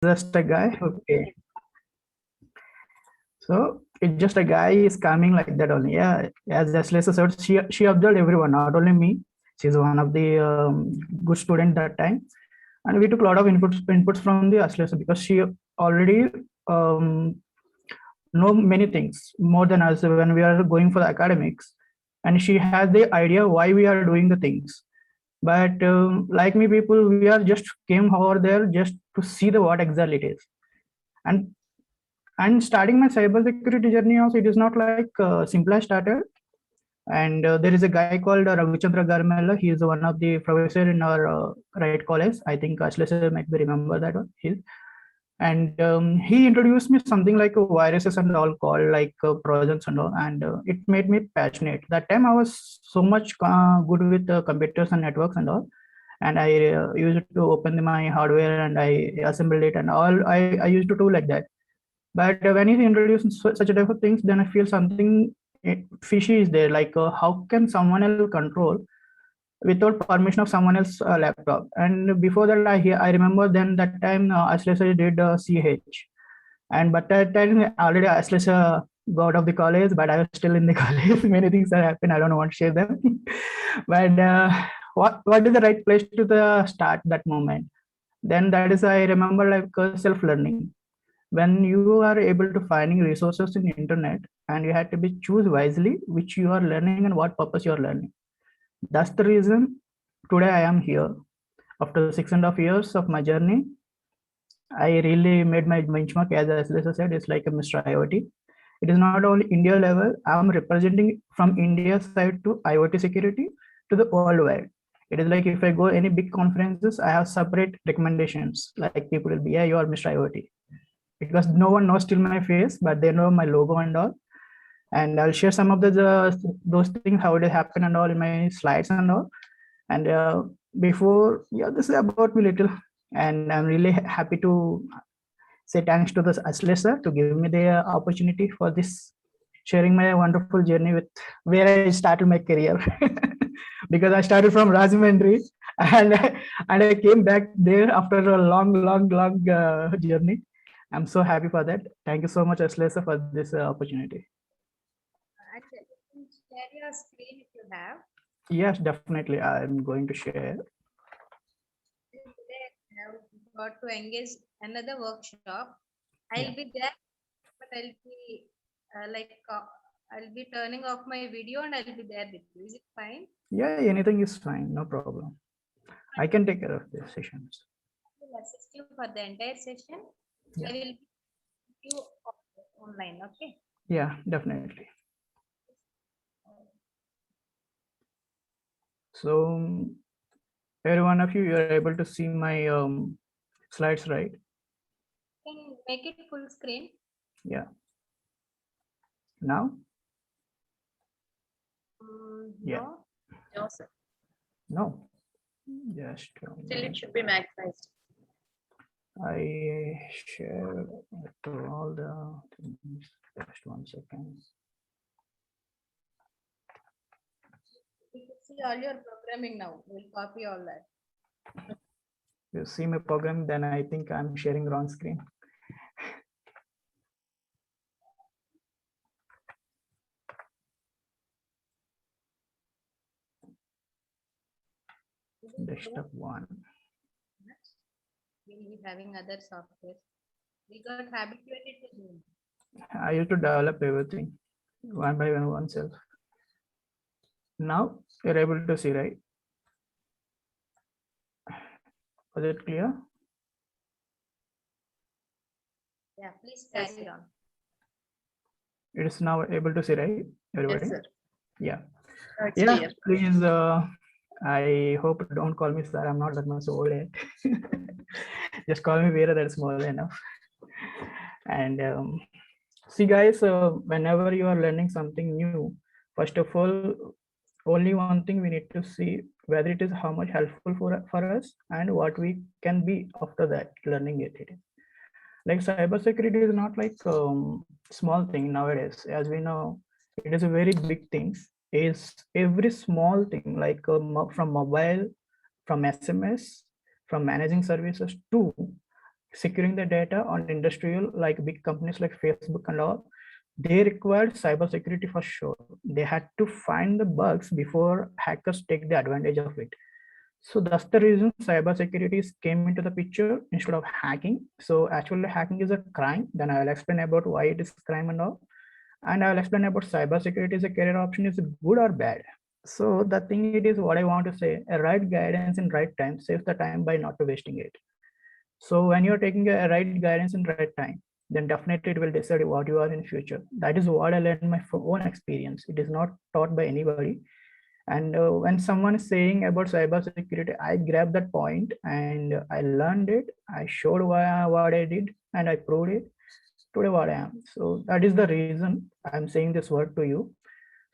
Just a guy. Okay. So it's just a guy is coming like that only. Yeah. As Leslie said, she observed everyone, not only me. She's one of the good student that time, and we took a lot of inputs from the Ashlesa because she already um, know many things more than us when we are going for the academics, and she has the idea why we are doing the things. But like me, people, we are just came over there just to see the what exactly it is. And and starting my cybersecurity journey also, it is not like simple I started. And there is a guy called Ravichandra Garmela. He is one of the professor in our right college. I think Ashley might be remember that one. And he introduced me something like viruses and all called like trojans and all, and it made me passionate. That time I was so much good with computers and networks and all, and I used to open my hardware and I assembled it and all. I used to do like that. But when he introduced such a type of things, then I feel something fishy is there. Like how can someone else control without permission of someone else's laptop? And before that, I remember then that time Aslesa did CH, and but that time already Aslesa got out of the college, but I was still in the college. Many things have happened. I don't want to share them. But what is the right place to the start that moment? Then that is I remember like self learning. When you are able to finding resources in the internet, and you have to be choose wisely which you are learning and what purpose you are learning. That's the reason today I am here. After 6.5 years of my journey, I really made my benchmark. As Lisa said, it's like a Mr. IoT. It is not only India level. I'm representing from India side to IoT security to the worldwide. It is like if I go any big conferences, I have separate recommendations. Like people will be, yeah, you are Mr. IoT, because no one knows still my face, but they know my logo and all. And I'll share some of those things how it happened and all in my slides and all. And before, yeah, this is about me little, and I'm really happy to say thanks to this Aslesa to give me the opportunity for this sharing my wonderful journey with where I started my career. Because I started from Rajahmundry, and I came back there after a long journey. I'm so happy for that. Thank you so much, Aslesa, for this opportunity. Share your screen if you have. Yes, definitely. I'm going to share. Today I have got to engage another workshop. I'll be there, but I'll be turning off my video and I'll be there with you. Is it fine? Yeah, anything is fine. No problem. I can take care of the sessions. I will assist you for the entire session. Yeah. I will be you online. Okay. Yeah, definitely. So every one of you are able to see my slides, right? Can you make it full screen? Yeah. Now? Yeah. No. No, sir. No. Just Still, it should be maximized. I share to all the things. Just 1 second. You can see all your programming now. We'll copy all that. You see my program, then I think I'm sharing wrong screen. Desktop 1. We'll be having other software. We got habituated to Zoom. I used to develop everything one by one oneself. Now you're able to see, right? Was it clear? Yeah, please carry on. It is now able to see, right? Everybody? Yes, sir. Yeah. It's Yeah, clear. please. I hope don't call me sir. I'm not that much old yet. Just call me Vera. That's more enough. And see, guys, whenever you are learning something new, first of all, only one thing we need to see whether it is how much helpful for us and what we can be after that learning it. Like cybersecurity is not like small thing nowadays. As we know, it is a very big thing. Is every small thing like from mobile, from SMS, from managing services to securing the data on industrial, like big companies like Facebook and all, they required cybersecurity for sure. They had to find the bugs before hackers take the advantage of it. So that's the reason cybersecurity came into the picture instead of hacking. So actually hacking is a crime. Then I'll explain about why it is crime and all. And I'll explain about cybersecurity as a career option is good or bad. So the thing it is what I want to say, a right guidance in right time saves the time by not wasting it. So when you're taking a right guidance in right time, then definitely it will decide what you are in future. That is what I learned in my own experience. It is not taught by anybody. And when someone is saying about cybersecurity, I grabbed that point and I learned it. I showed what I did and I proved it today what I am. So that is the reason I'm saying this word to you.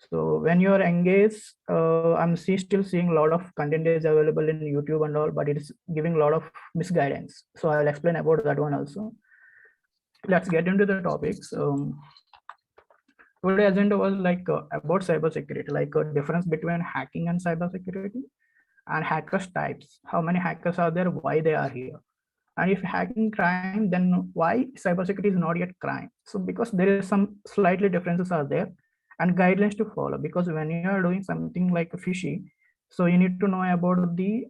So when you're engaged, I'm still seeing a lot of content is available in YouTube and all, but it is giving a lot of misguidance. So I'll explain about that one also. Let's get into the topics. Today agenda was like about cybersecurity, like a difference between hacking and cybersecurity, and hackers types. How many hackers are there? Why they are here? And if hacking crime, then why cybersecurity is not yet crime? So because there is some slightly differences are there, and guidelines to follow. Because when you are doing something like fishy, so you need to know about the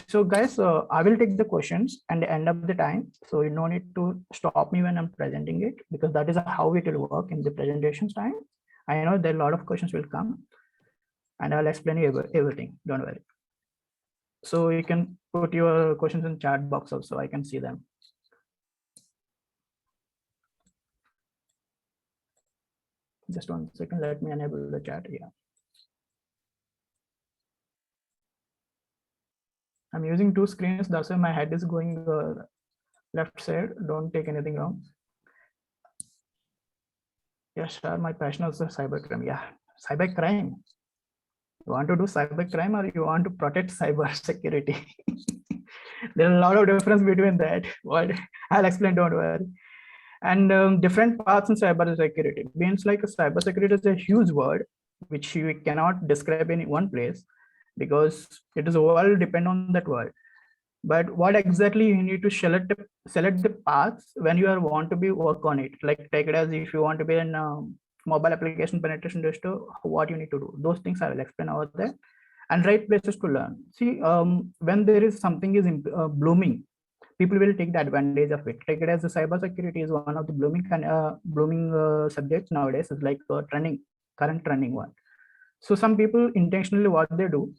so guys, I will take the questions and the end of the time. So you no need to stop me when I'm presenting it, because that is how it will work in the presentations time. I know that a lot of questions will come and I'll explain you everything. Don't worry. So you can put your questions in chat box also. I can see them. Just 1 second. Let me enable the chat. Yeah. I'm using 2 screens. That's why my head is going left side. Don't take anything wrong. Yes, sir. My passion is cybercrime. Yeah, cybercrime. You want to do cybercrime or you want to protect cyber security? There are a lot of difference between that. What I'll explain. Don't worry. And different parts in cyber security. Means like cyber security is a huge word which you cannot describe in one place, because it is all depend on that word. But what exactly you need to select the paths when you are want to be work on it. Like take it as if you want to be in mobile application penetration tester, what you need to do. Those things I will explain over there. And right places to learn. See, when there is something is blooming, people will take the advantage of it. Take it as the cybersecurity is one of the blooming subjects nowadays. Is like current trending one. So some people intentionally what they do,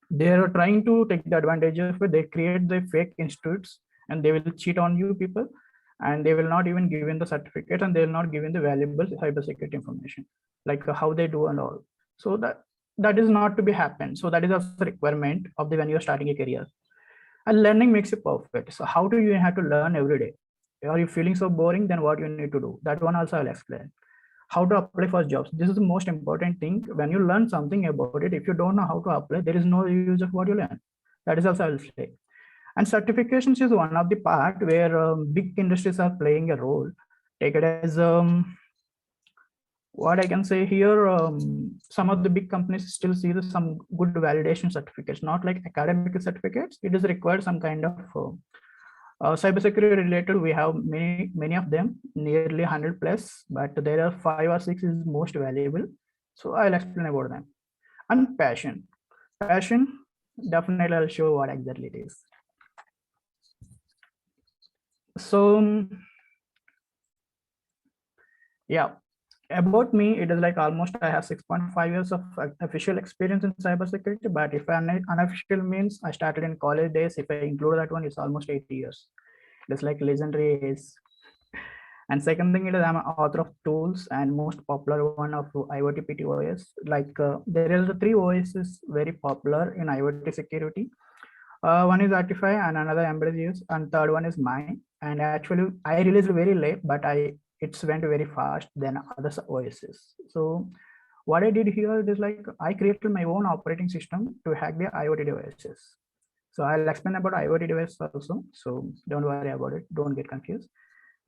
they are trying to take the advantage of it. They create the fake institutes and they will cheat on you people, and they will not even give in the certificate, and they will not give in the valuable cybersecurity information, like how they do and all. So that is not to be happen. So that is also a requirement of the when you are starting a career. And learning makes you perfect. So how do you have to learn every day? Are you feeling so boring? Then what you need to do? That one also I'll explain. How to apply for jobs. This is the most important thing. When you learn something about it, if you don't know how to apply, there is no use of what you learn. That is also I will say. And certifications is one of the part where big industries are playing a role. Take it as what I can say here. Some of the big companies still see some good validation certificates, not like academic certificates. It is required some kind of cybersecurity related. We have many of them, nearly 100 plus, but there are 5 or 6 is most valuable. So I'll explain about them. And passion, definitely I'll show what exactly it is. So yeah, about me, it is like almost I have 6.5 years of official experience in cybersecurity. But if unofficial means I started in college days, if I include that one, it's almost 8 years. It's like legendary age. And second thing is I'm an author of tools, and most popular one of IoT PT OS. Like there is the 3 OSs very popular in IoT security. One is Artify and another Embedded use, and third one is mine. And actually I released very late, but it's went very fast than other OSs. So what I did here is like I created my own operating system to hack the IoT devices. So I'll explain about IoT devices also. So don't worry about it. Don't get confused.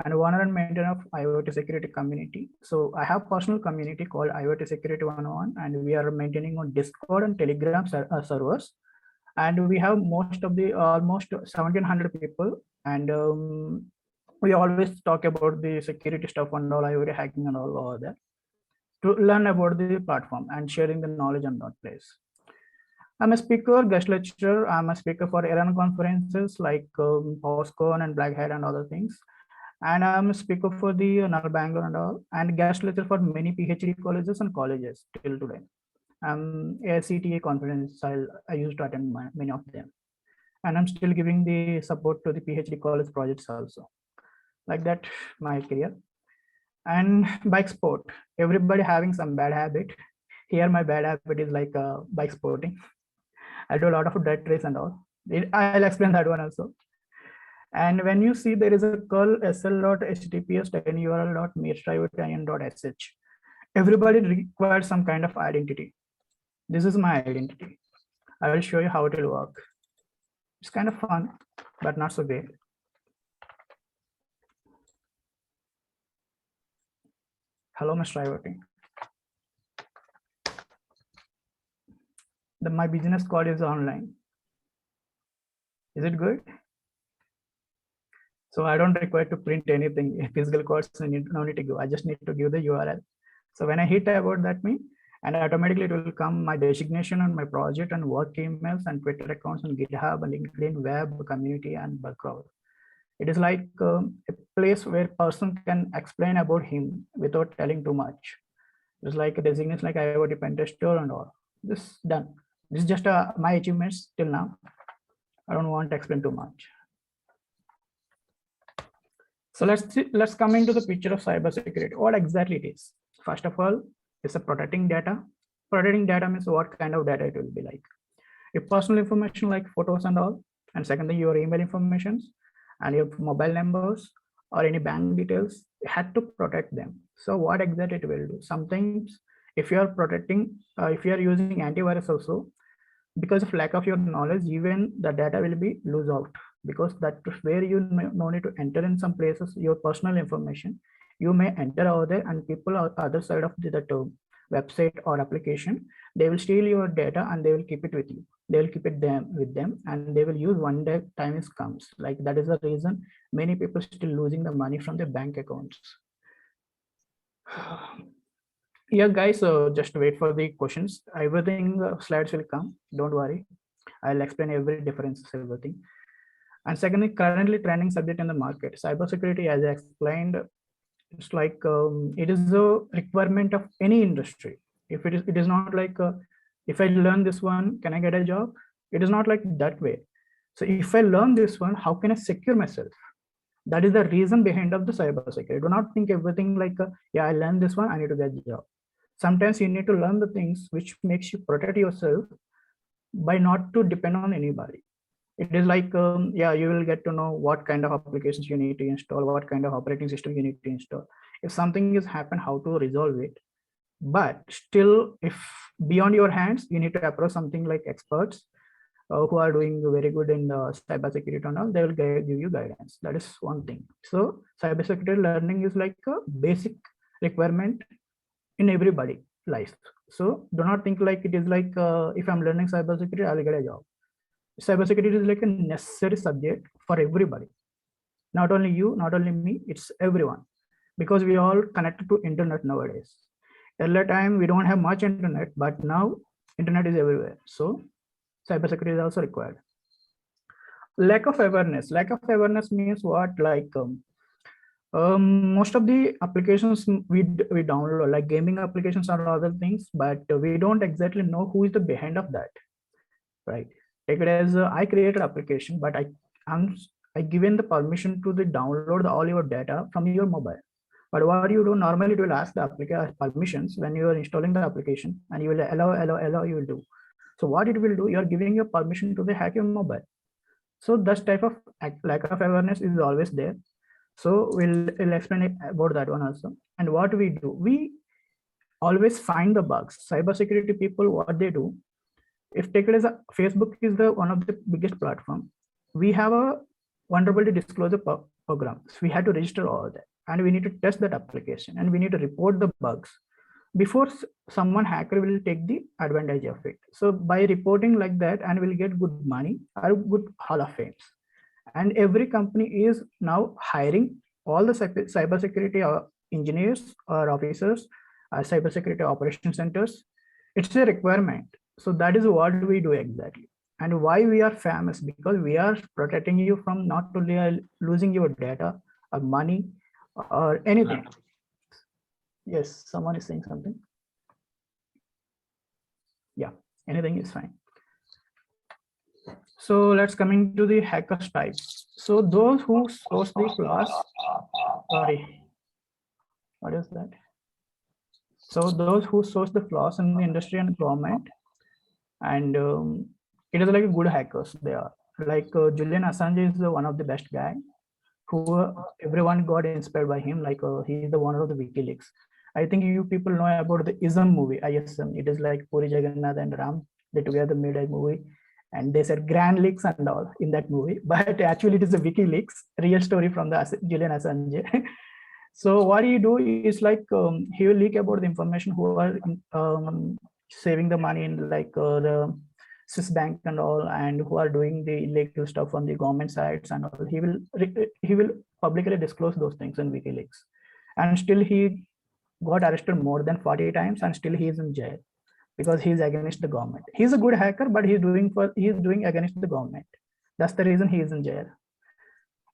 And owner and maintainer of IoT security community. So I have personal community called IoT Security 101, and we are maintaining on Discord and Telegram servers. and we have most of the almost 1700 people, and we always talk about the security stuff and all, IoT hacking and all over there, to learn about the platform and sharing the knowledge on that place. I'm a speaker, guest lecturer. I'm a speaker for Iran conferences like POSCON and Black Hat and other things. And I'm a speaker for the Null Bangalore and all, and guest lecturer for many PhD colleges and colleges till today. AICTA conference, I used to attend many of them. And I'm still giving the support to the PhD college projects also. Like that, my career. And bike sport, everybody having some bad habit. Here, my bad habit is like bike sporting. I do a lot of dirt race and all. I'll explain that one also. And when you see there is a curl sl.https tinyurl.meetstrivotinian.sh, everybody requires some kind of identity. This is my identity. I will show you how it will work. It's kind of fun, but not so great. Hello, Mr. IoT. My business card is online. Is it good? So I don't require to print anything. Physical codes, no need to go. I just need to give the URL. So when I hit about that me, and automatically it will come my designation on my project and work emails and Twitter accounts and GitHub and LinkedIn, web, community, and Bugcrowd. It is like a place where person can explain about him without telling too much. It's like a designation like IoT pen tester and all. This done. This is just my achievements till now. I don't want to explain too much. So let's come into the picture of cybersecurity. What exactly it is? First of all, it's a protecting data. Protecting data means what kind of data it will be like. Your personal information like photos and all, and secondly, your email informations and your mobile numbers or any bank details, you had to protect them. So what exactly it will do? Sometimes if you are protecting, if you are using antivirus also, because of lack of your knowledge, even the data will be lose out, because that's where you no need to enter in some places your personal information. You may enter over there and people on the other side of the website or application, they will steal your data and they will keep it with you. They will keep it with them and they will use one day time is comes. Like that is the reason many people still losing the money from their bank accounts. Yeah, guys, just wait for the questions. Everything slides will come. Don't worry. I'll explain every difference, everything. And secondly, currently trending subject in the market, cybersecurity, as I explained, it's like it is a requirement of any industry. If it is not like if I learn this one, can I get a job? It is not like that way. So if I learn this one, how can I secure myself? That is the reason behind of the cybersecurity. Do not think everything like yeah, I learned this one, I need to get a job. Sometimes you need to learn the things which makes you protect yourself by not to depend on anybody. It is like yeah, you will get to know what kind of applications you need to install, what kind of operating system you need to install. If something has happened, how to resolve it. But still, if beyond your hands, you need to approach something like experts who are doing very good in cybersecurity and all. They will give you guidance. That is one thing. So cybersecurity learning is like a basic requirement in everybody life. So do not think like it is like if I'm learning cybersecurity, I'll get a job. Cybersecurity is like a necessary subject for everybody. Not only you, not only me, it's everyone. Because we all connected to internet nowadays. Earlier time, we don't have much internet, but now internet is everywhere. So cybersecurity is also required. Lack of awareness. Lack of awareness means what? Like most of the applications we download, like gaming applications or other things, but we don't exactly know who is the behind of that, right? Take it as I created application, but I given the permission to download all your data from your mobile. But what you do normally, it will ask the application permissions when you are installing the application, and you will allow you will do. So what it will do, you are giving your permission to hack your mobile. So this type of lack of awareness is always there. So we'll explain about that one also. And what we do, we always find the bugs. Cybersecurity people, what they do, if take it as a Facebook is the one of the biggest platform, we have a vulnerability disclosure program. So we had to register all that, and we need to test that application, and we need to report the bugs. before someone hacker will take the advantage of it. So by reporting like that, and will get good money or good hall of fames. And every company is now hiring all the cybersecurity engineers or officers, cybersecurity operation centers. It's a requirement. So that is what we do exactly. And why we are famous, because we are protecting you from not only losing your data or money or anything. Yes, someone is saying something. Yeah, anything is fine. So let's coming to the hackers types. So those who source the flaws, sorry, what is that? So those who source the flaws in the industry and government, and it is like good hackers. They are like Julian Assange is one of the best guy who everyone got inspired by him. Like he is the one of the WikiLeaks. I think you people know about the ISM movie, ISM. It is like Puri Jagannath and Ram. They together made a movie, and they said grand leaks and all in that movie. But actually, it is a WikiLeaks real story from the Julian Assange. So what he do is like he will leak about the information who are saving the money in like the Swiss bank and all, and who are doing the illegal stuff on the government sites and all. He will publicly disclose those things in WikiLeaks, and still he got arrested more than 40 times, and still he is in jail because he is against the government. He's a good hacker, but he's doing against the government. That's the reason he is in jail.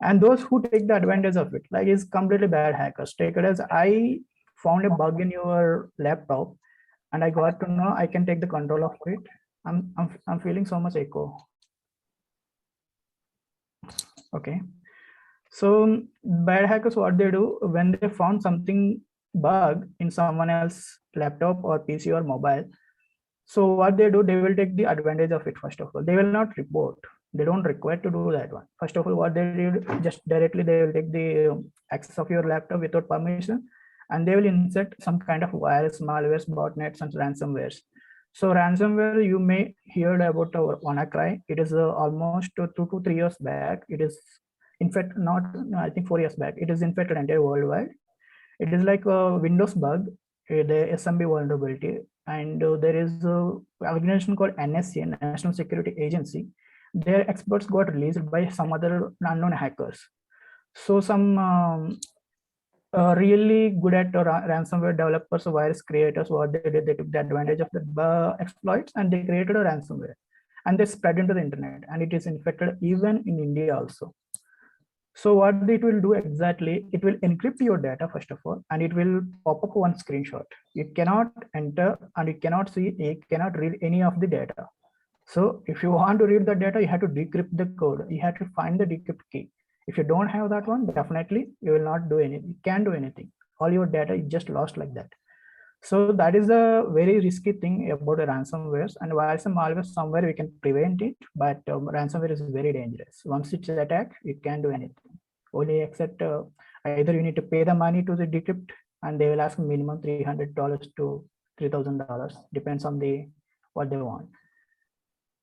And those who take the advantage of it, like is completely bad hackers. Take it as I found a bug in your laptop, and I got to know I can take the control of it. I'm feeling so much echo. Okay. So bad hackers, what they do when they found something bug in someone else's laptop or PC or mobile. So what they do, they will take the advantage of it. First of all, they will not report. They don't require to do that one. First of all, what they do, just directly they will take the access of your laptop without permission, and they will insert some kind of virus, malwares, botnets, and ransomwares. So ransomware, you may heard about our WannaCry. It is almost 2 to 3 years back. It is, in fact, not, no, I think 4 years back. It is infected entire worldwide. It is like a Windows bug, the SMB vulnerability, and there is an organization called NSA, National Security Agency. Their experts got released by some other unknown hackers. So some really good at ransomware developers, virus creators, what they did, they took the advantage of the exploits and they created a ransomware, and they spread into the internet, and it is infected even in India also. So what it will do exactly, it will encrypt your data first of all, and it will pop up one screenshot. You cannot enter and you cannot see, you cannot read any of the data. So if you want to read the data, you have to decrypt the code. You have to find the decrypt key. If you don't have that one, definitely you will not do anything. You can't do anything. All your data is just lost like that. So that is a very risky thing about the ransomwares. And while some malware somewhere we can prevent it, but ransomware is very dangerous. Once it's attacked, you can't do anything. Only except either you need to pay the money to the decrypt, and they will ask minimum $300 to $3,000, depends on the what they want.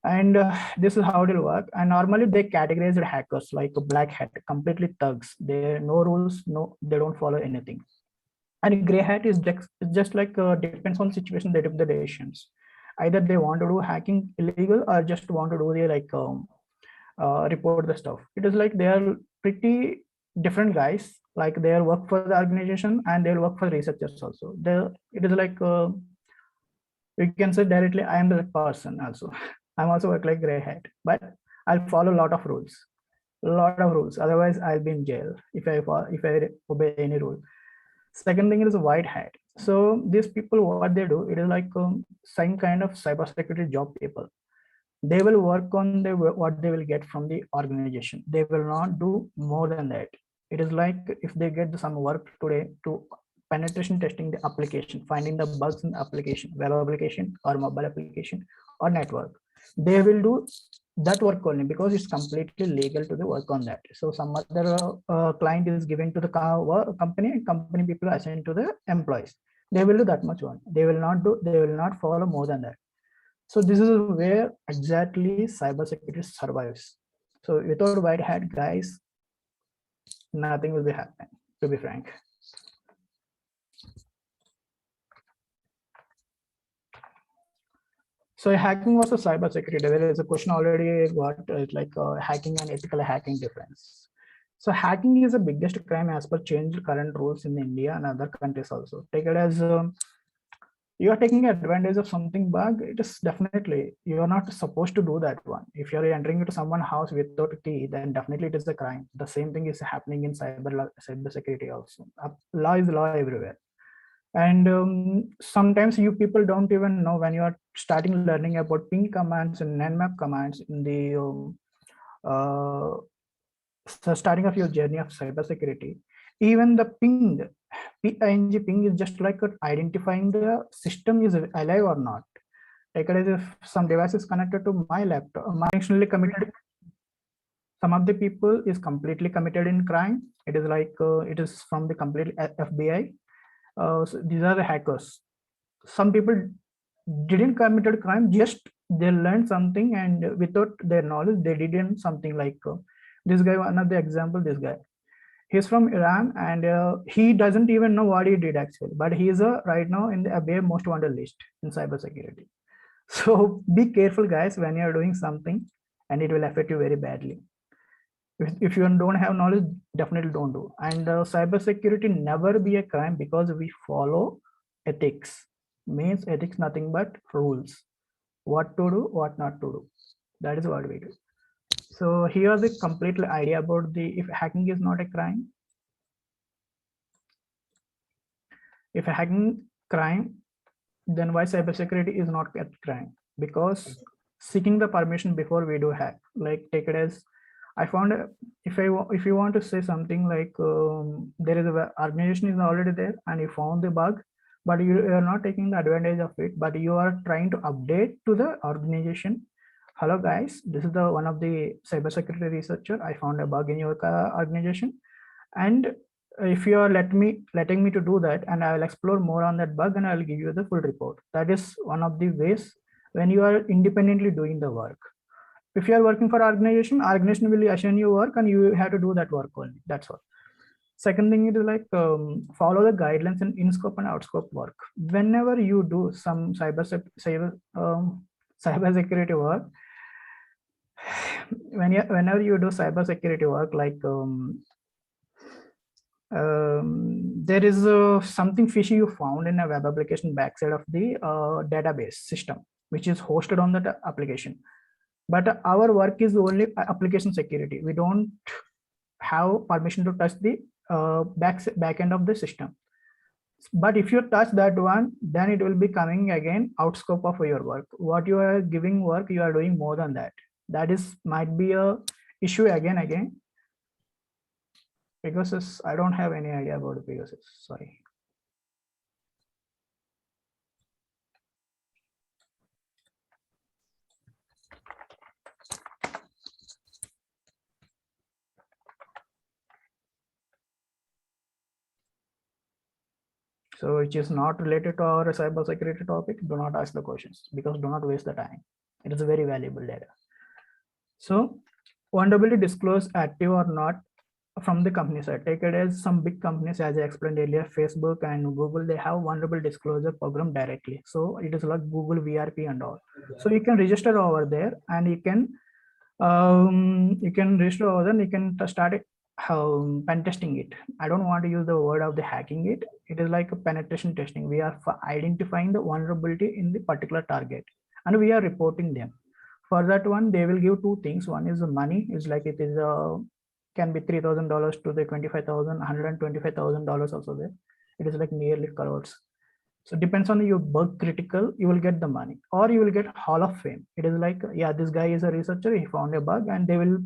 And this is how it will work. And normally they categorize hackers like a black hat, completely thugs. There are no rules, no, they don't follow anything. And gray hat is just like depends on situation, they take the decisions. Either they want to do hacking illegal or just want to do the like report the stuff. It is like they are pretty different guys. Like they work for the organization and they'll work for researchers also. It is like you can say directly, I am the person also. I'm also work like gray hat, but I'll follow a lot of rules. Otherwise, I'll be in jail if I obey any rule. Second thing is white hat. So these people, what they do, it is like some kind of cybersecurity job people. They will work on what they will get from the organization. They will not do more than that. It is like if they get some work today to penetration testing the application, finding the bugs in the application, web application or mobile application or network, they will do that work only because it's completely legal to the work on that. So some other client is given to the company, and company people are assigned to the employees. They will do that much one. They will not follow more than that. So this is where exactly cybersecurity survives. So without white hat guys, nothing will be happening, to be frank. So hacking versus cybersecurity, there is a question already got like hacking and ethical hacking difference. So hacking is the biggest crime as per changed current rules in India and other countries also. Take it as you are taking advantage of something bug. It is definitely, you are not supposed to do that one. If you are entering into someone's house without a key, then definitely it is a crime. The same thing is happening in cyber security also. Law is law everywhere. And sometimes you people don't even know when you are starting learning about ping commands and nmap commands in the starting of your journey of cybersecurity. Even the ping ping is just like identifying the system is alive or not. Like if some device is connected to my laptop, my intentionally committed, some of the people is completely committed in crime. It is like it is from the complete FBI. So these are the hackers. Some people didn't committed crime, just they learned something, and without their knowledge they didn't something like this guy. Another example, this guy, he's from Iran, and he doesn't even know what he did actually, but he is right now in the FBI most wanted list in cybersecurity. So be careful guys when you are doing something, and it will affect you very badly. If you don't have knowledge, definitely don't do. And cybersecurity never be a crime because we follow ethics. Means ethics nothing but rules, what to do, what not to do. That is what we do. So here's the complete idea about the if hacking is not a crime. If hacking crime, then why cybersecurity is not a crime? Because seeking the permission before we do hack, like take it as I found if you want to say something like there is a organization is already there and you found the bug, but you are not taking the advantage of it, but you are trying to update to the organization. Hello guys, this is the one of the cybersecurity researcher. I found a bug in your organization, and if you are letting me to do that, and I will explore more on that bug and I will give you the full report. That is one of the ways when you are independently doing the work. If you are working for organization will assign you work and you have to do that work only. That's all. Second thing is like follow the guidelines in in-scope and out-scope work. Whenever you do some cyber security work, whenever you do cyber security work, like there is something fishy you found in a web application backside of the database system, which is hosted on that application. But our work is only application security. We don't have permission to touch the back end of the system. But if you touch that one, then it will be coming again out scope of your work. What you are giving work, you are doing more than that. That is might be a issue again. Pegasus, I don't have any idea about Pegasus. Sorry. So which is not related to our cyber security topic, do not ask the questions because do not waste the time. It is a very valuable data. So vulnerability disclose active or not from the company side. Take it as some big companies, as I explained earlier, Facebook and Google, they have vulnerable disclosure program directly. So it is like Google VRP and all. So you can register over there and you can register over there and you can start it pen testing it. I don't want to use the word of the hacking it. It is like a penetration testing. We are identifying the vulnerability in the particular target and we are reporting them. For that one, they will give two things. One is the money, is like it is can be $3,000 to the $25,000, $125,000 also there. It is like nearly crores. So depends on your bug critical, you will get the money, or you will get Hall of Fame. It is like, yeah, this guy is a researcher, he found a bug, and they will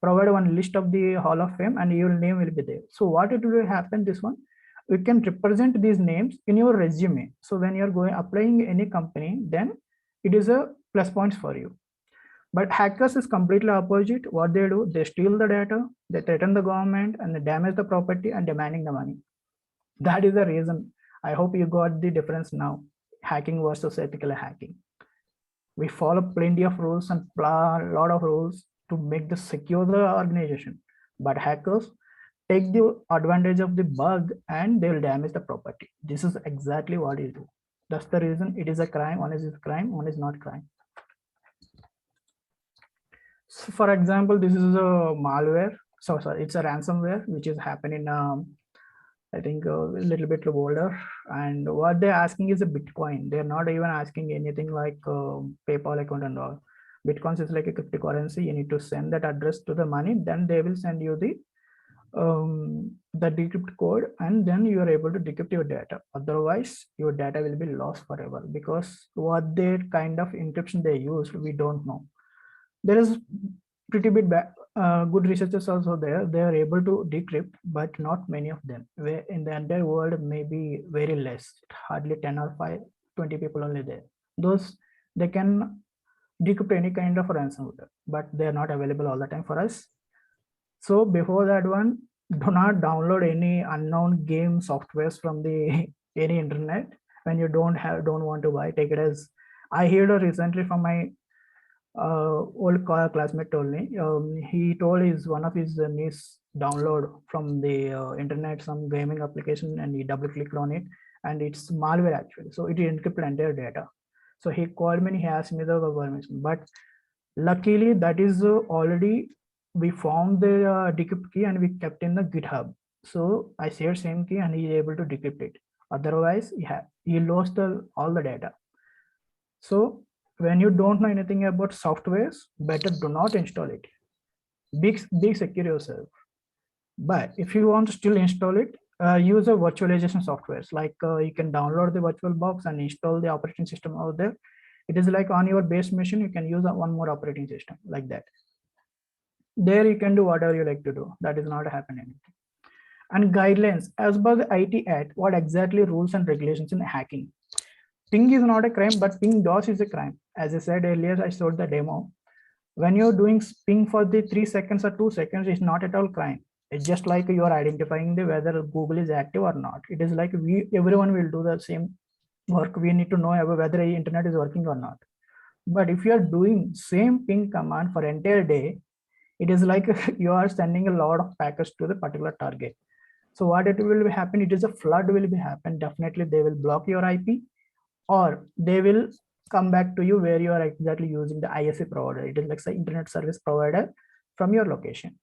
provide one list of the Hall of Fame and your name will be there. So what it will happen, this one, you can represent these names in your resume. So when you're going applying any company, then it is a plus points for you. But hackers is completely opposite. What they do, they steal the data, they threaten the government, and they damage the property and demanding the money. That is the reason. I hope you got the difference now. Hacking versus ethical hacking. We follow plenty of rules and a lot of rules to make the secure the organization. But hackers take the advantage of the bug and they will damage the property. This is exactly what you do. That's the reason it is a crime. One is crime, one is not crime. So for example, this is a malware. So sorry, it's a ransomware which is happening. I think a little bit older, and what they're asking is a Bitcoin. They're not even asking anything like PayPal account and all. Bitcoins is like a cryptocurrency. You need to send that address to the money, then they will send you the decrypt code, and then you are able to decrypt your data. Otherwise, your data will be lost forever, because what their kind of encryption they used, we don't know. There is pretty bit good researchers also there. They are able to decrypt, but not many of them. Where in the entire world, maybe very less, hardly 10 or 5, 20 people only there. Those, they can decrypt any kind of ransomware, but they are not available all the time for us. So before that one, do not download any unknown game softwares from the any internet when you don't want to buy. Take it as, I heard recently from my old classmate told me. He told his one of his niece download from the internet some gaming application, and he double clicked on it, and it's malware actually. So it encrypted entire data. So he called me and he asked me the permission, but luckily that is already, we found the decrypt key and we kept in the GitHub. So I shared same key and he is able to decrypt it. Otherwise, he lost all the data. So when you don't know anything about softwares, better do not install it. Be secure yourself. But if you want to still install it, use a virtualization softwares. Like you can download the VirtualBox and install the operating system out there. It is like on your base machine, you can use one more operating system like that. There you can do whatever you like to do. That is not happening. And guidelines as per the IT Act, what exactly rules and regulations in hacking? Ping is not a crime, but ping DOS is a crime. As I said earlier, I showed the demo. When you're doing ping for the 3 seconds or 2 seconds, it's not at all crime. It's just like you are identifying the whether Google is active or not. It is like everyone will do the same work. We need to know whether the internet is working or not. But if you are doing same ping command for entire day, it is like you are sending a lot of packets to the particular target. So what it will happen, it is a flood will be happen. Definitely they will block your IP, or they will come back to you where you are exactly using the ISP provider. It is like the internet service provider from your location.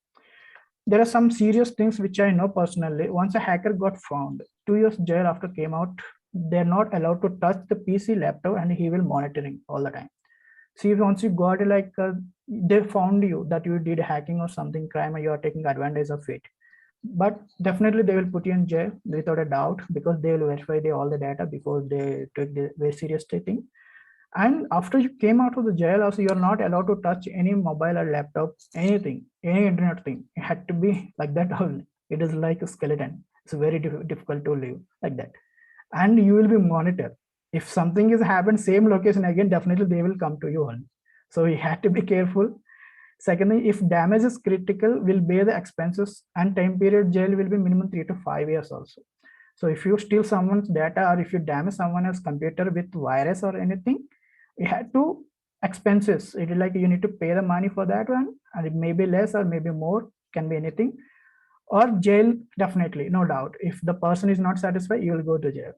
There are some serious things which I know personally. Once a hacker got found, 2 years jail after came out, they're not allowed to touch the PC laptop, and he will monitoring all the time. See, once you got like they found you that you did hacking or something crime, or you are taking advantage of it, but definitely they will put you in jail without a doubt, because they will verify all the data before they take the very serious thing. And after you came out of the jail also, you are not allowed to touch any mobile or laptop, anything, any internet thing. It had to be like that only. It is like a skeleton. It's very difficult to live like that. And you will be monitored. If something is happened, same location again, definitely they will come to you only. So you have to be careful. Secondly, if damage is critical, will bear the expenses, and time period jail will be minimum 3 to 5 years also. So if you steal someone's data, or if you damage someone else's computer with virus or anything, you had to expenses. It is like you need to pay the money for that one, and it may be less or maybe more, can be anything, or jail, definitely, no doubt. If the person is not satisfied, you will go to jail.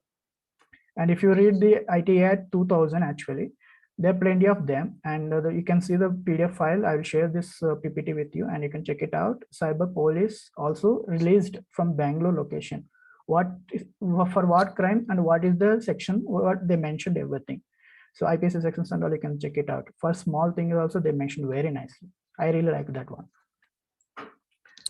And if you read the IT Act 2000, actually, there are plenty of them, and you can see the PDF file. I will share this PPT with you, and you can check it out. Cyber Police also released from Bangalore location. For what crime and what is the section, what they mentioned everything. So IPC sections and all, you can check it out. For small things also, they mentioned very nicely. I really like that one.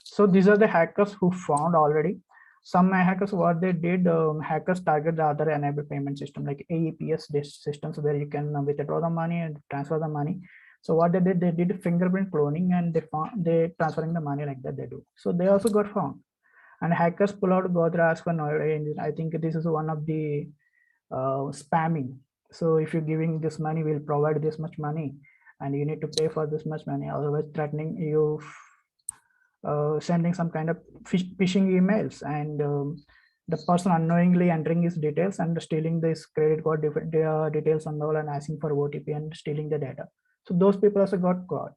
So these are the hackers who found already. Some hackers, what they did, hackers target the other enabled payment system like AEPS systems, where you can withdraw the money and transfer the money. So what they did fingerprint cloning, and they transferring the money like that they do. So they also got found. And hackers pull out Godra ask for Noida engine. I think this is one of the spamming. So if you're giving this money, we'll provide this much money, and you need to pay for this much money. Otherwise, threatening you, sending some kind of phishing emails, and the person unknowingly entering his details and stealing this credit card details and all, and asking for OTP and stealing the data. So those people also got caught.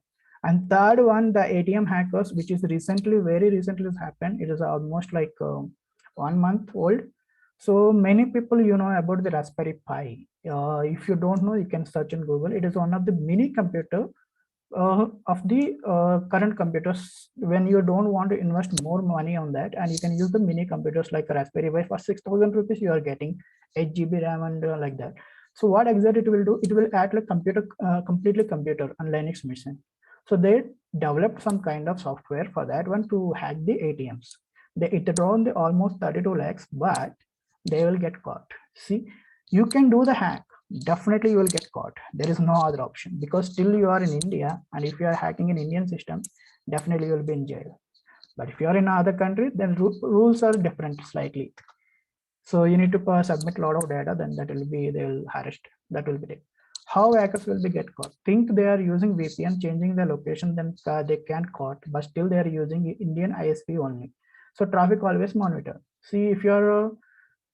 And third one, the ATM hackers, which is very recently has happened. It is almost like 1 month old. So many people, about the Raspberry Pi. If you don't know, you can search in Google. It is one of the mini computer of the current computers, when you don't want to invest more money on that, and you can use the mini computers like Raspberry Pi for 6,000 rupees, you are getting 8 GB RAM and like that. So what exactly it will do? It will act like computer, completely computer on Linux machine. So they developed some kind of software for that one to hack the ATMs. It drawn the almost 32 lakhs, but they will get caught. See, you can do the hack, definitely you will get caught. There is no other option, because still you are in India, and if you are hacking an Indian system, definitely you will be in jail. But if you are in another country, then rules are different slightly. So you need to submit a lot of data, then that will be, they will arrest, that will be it. How hackers will be get caught? Think they are using VPN, changing the location, then they can't caught, but still they are using Indian ISP only. So traffic always monitor. See, if you are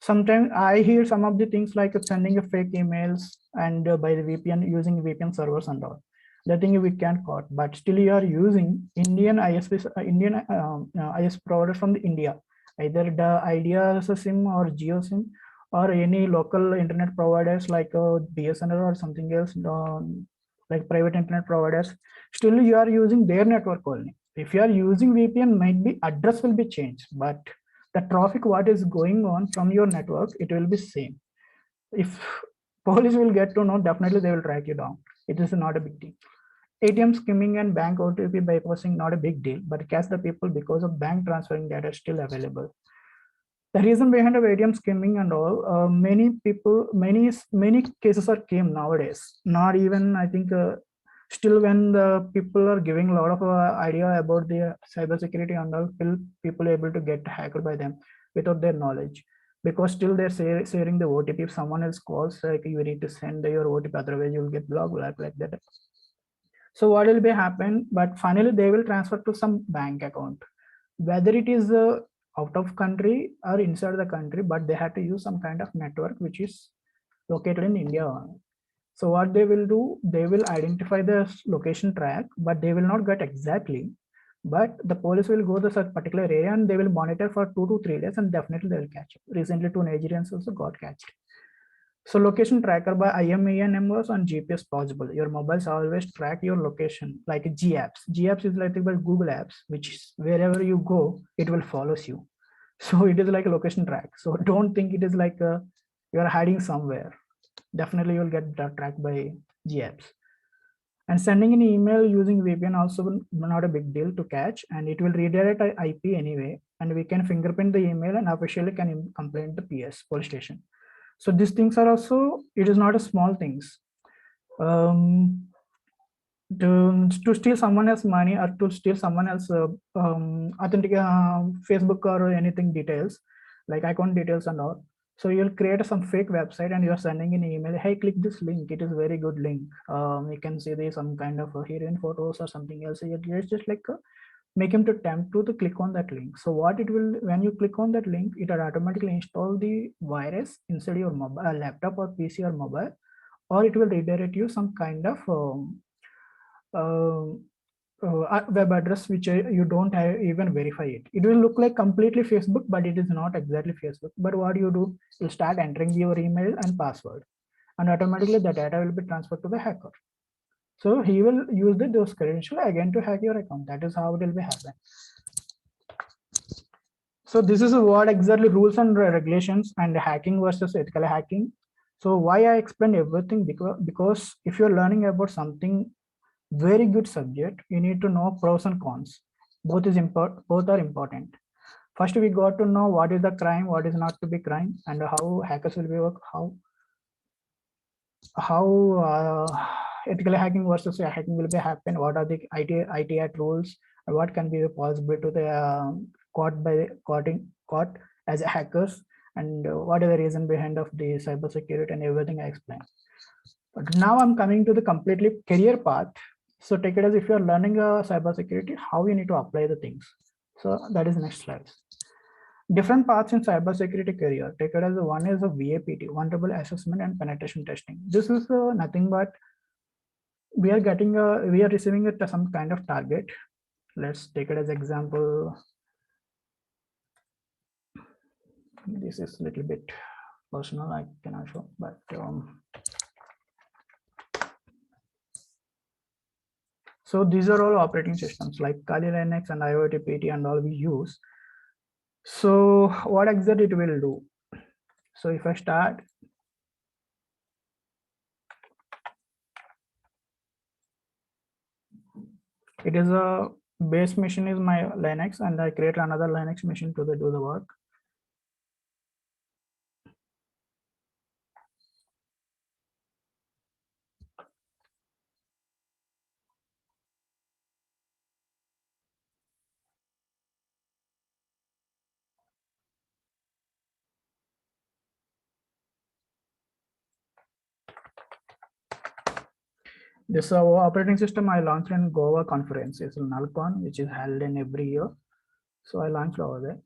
sometimes I hear some of the things like sending a fake emails and by the VPN, using VPN servers and all. The thing we can't caught, but still you are using Indian ISPs, Indian ISP provider from the India, either the Idea SIM or Geo SIM or any local internet providers like BSNL or something else, like private internet providers. Still you are using their network only. If you are using VPN, might be address will be changed, but the traffic what is going on from your network, it will be same. If police will get to know, definitely they will track you down. It is not a big deal. ATM skimming and bank OTP bypassing, not a big deal, but catch the people because of bank transferring data still available. The reason behind of ATM skimming and all, many people, many cases are came nowadays. Not even, I think, still when the people are giving a lot of idea about the cybersecurity and all, still people are able to get hacked by them without their knowledge, because still they're sharing the OTP. If someone else calls, like you need to send your OTP, otherwise you'll get blocked, like that. So what will be happen? But finally they will transfer to some bank account, whether it is out of country or inside the country, but they have to use some kind of network which is located in India. So what they will do, they will identify the location track, but they will not get exactly. But the police will go to such particular area and they will monitor for 2 to 3 days, and definitely they will catch it. Recently, 2 Nigerians also got catched. So location tracker by IMEI numbers on GPS possible. Your mobiles always track your location, like GApps. GApps is like Google Apps, which is wherever you go, it will follows you. So it is like a location track. So don't think it is like you are hiding somewhere. Definitely you will get tracked by GApps. And sending an email using VPN also not a big deal to catch, and it will redirect IP anyway, and we can fingerprint the email and officially can complain to PS police station. So these things are also, it is not a small things. To steal someone else's money or to steal someone else authentic Facebook or anything details, like account details and all. So you'll create some fake website and you're sending an email, hey, click this link, it is very good link. You can see there some kind of heroine photos or something else. It's just like make him to tempt to click on that link. So what it will, when you click on that link, it will automatically install the virus inside your mobile laptop or PC or mobile, or it will redirect you some kind of web address which you don't even verify it. It will look like completely Facebook, but it is not exactly Facebook. But what you do, you start entering your email and password, and automatically the data will be transferred to the hacker. So he will use those credentials again to hack your account. That is how it will be happen. So this is what exactly rules and regulations and hacking versus ethical hacking. So why I explained everything, because if you're learning about something very good subject, you need to know pros and cons. Both are important. First, we got to know what is the crime, what is not to be crime, and how hackers will be work, how ethical hacking versus hacking will be happen. What are the IT Act rules, and what can be possible to the caught as hackers, and what is the reason behind of the cybersecurity and everything I explained. But now I'm coming to the completely career path. So take it as if you're learning cybersecurity, how you need to apply the things. So that is next slide. Different paths in cybersecurity career. Take it as one is a VAPT, vulnerable assessment and penetration testing. This is nothing but we are receiving some kind of target. Let's take it as example. This is a little bit personal, I cannot show, but So these are all operating systems like Kali Linux and IoT PT and all we use. So what exactly it will do? So if I start, it is a base machine is my Linux, and I create another Linux machine to do the work. This operating system I launched in Goa conference. It's NullCon, which is held in every year. So I launched over there.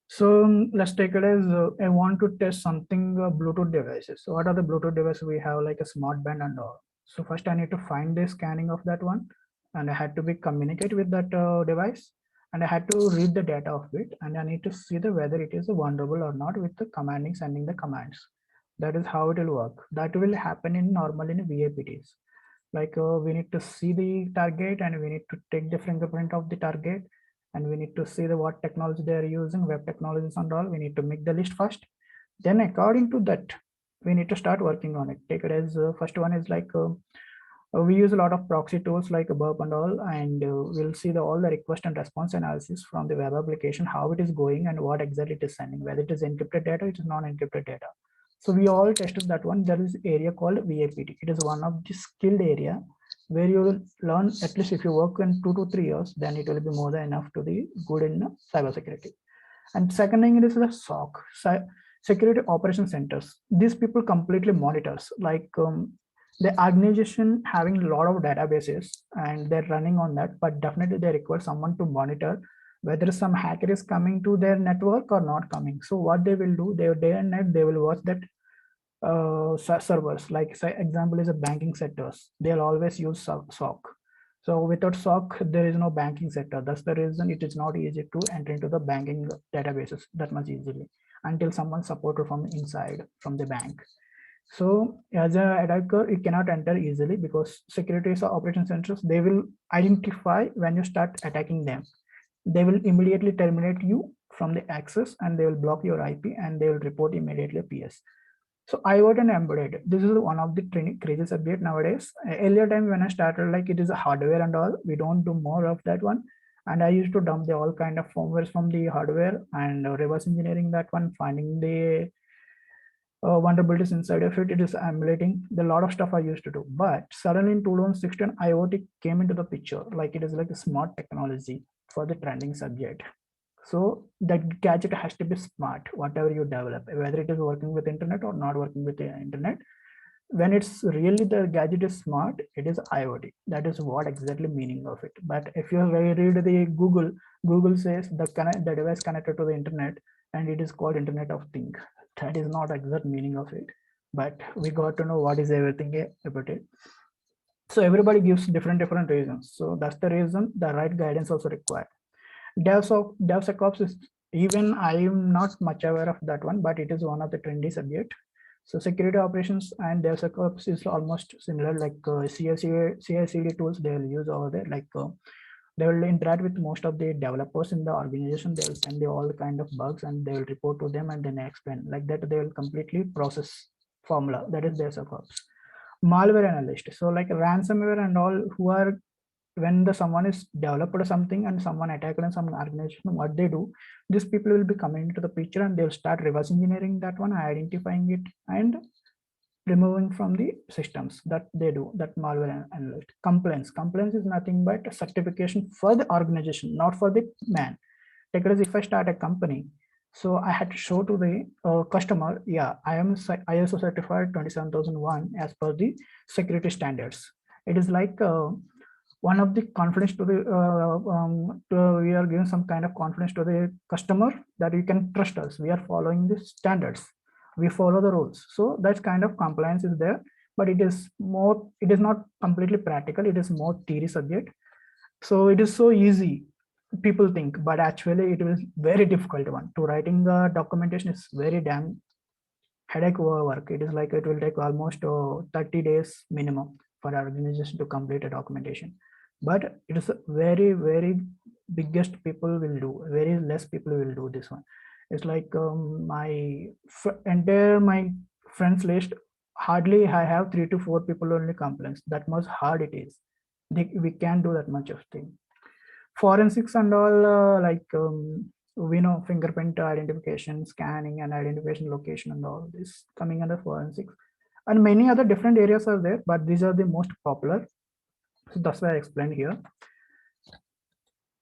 So let's take it as I want to test something Bluetooth devices. So what are the Bluetooth devices we have, like a smart band and all? So first I need to find the scanning of that one, and I had to be communicate with that device, and I had to read the data of it, and I need to see the whether it is vulnerable or not with the commanding sending the commands. That is how it will work. That will happen in normal in VAPTs. Like we need to see the target and we need to take the fingerprint of the target, and we need to see the what technology they are using, web technologies and all. We need to make the list first. Then according to that, we need to start working on it. Take it as first one is like we use a lot of proxy tools like Burp and all, and we'll see all the request and response analysis from the web application, how it is going and what exactly it is sending, whether it is encrypted data, it is non-encrypted data. So we all tested that one. There is area called VAPT. It is one of the skilled area where you will learn, at least if you work in 2 to 3 years, then it will be more than enough to be good in cybersecurity. And second thing is the SOC, Security Operation Centers. These people completely monitors, like the organization having a lot of databases and they're running on that, but definitely they require someone to monitor whether some hacker is coming to their network or not coming. So what they will do, they day and night they will watch that servers. Like say example is a banking sectors, they'll always use SOC. So without SOC, there is no banking sector. That's the reason it is not easy to enter into the banking databases that much easily until someone supported from inside from the bank. So as a attacker, you cannot enter easily because security operation centers, they will identify when you start attacking them. They will immediately terminate you from the access and they will block your IP and they will report immediately PS. So IoT and embedded, this is one of the crazy subject nowadays. Earlier time when I started, like it is a hardware and all, we don't do more of that one. And I used to dump the all kind of firmwares from the hardware and reverse engineering that one, finding the vulnerabilities inside of it. It is emulating the lot of stuff I used to do. But suddenly in 2016, IoT came into the picture. Like it is like a smart technology for the trending subject. So that gadget has to be smart, whatever you develop, whether it is working with internet or not working with the internet. When it's really the gadget is smart, it is IoT. That is what exactly meaning of it. But if you read the Google says the device connected to the internet and it is called Internet of Things. That is not exact meaning of it. But we got to know what is everything about it. So everybody gives different reasons. So that's the reason the right guidance also required. DevSecOps is, even I am not much aware of that one, but it is one of the trendy subject. So security operations and DevSecOps is almost similar, like CI/CD tools they will use over there. Like they will interact with most of the developers in the organization. They will send all the kind of bugs and they will report to them and then explain like that. They will completely process formula. That is DevSecOps. Malware analyst. So like ransomware and all, who are when someone is developed something and someone attacked in some organization, what they do, these people will be coming into the picture and they'll start reverse engineering that one, identifying it and removing from the systems. That they do, that malware analyst. Compliance is nothing but a certification for the organization, not for the man. Take it as if I start a company, so I had to show to the customer, yeah, I am ISO certified 27001 as per the security standards. It is like one of the confidence to the we are giving some kind of confidence to the customer that you can trust us. We are following the standards, we follow the rules. So that kind of compliance is there, but it is not completely practical. It is more theory subject. So it is so easy, people think, but actually it is very difficult one. To writing the documentation is very damn headache work. It is like it will take almost 30 days minimum for our organization to complete a documentation. but it is a very, very biggest people will do, very less people will do this one. It's like entire my friends list, hardly I have 3 to 4 people only complaints. That much hard it is. We can't do that much of thing. Forensics and all, we know fingerprint identification, scanning and identification location and all this coming under forensics, and many other different areas are there, but these are the most popular. So that's why I explained here.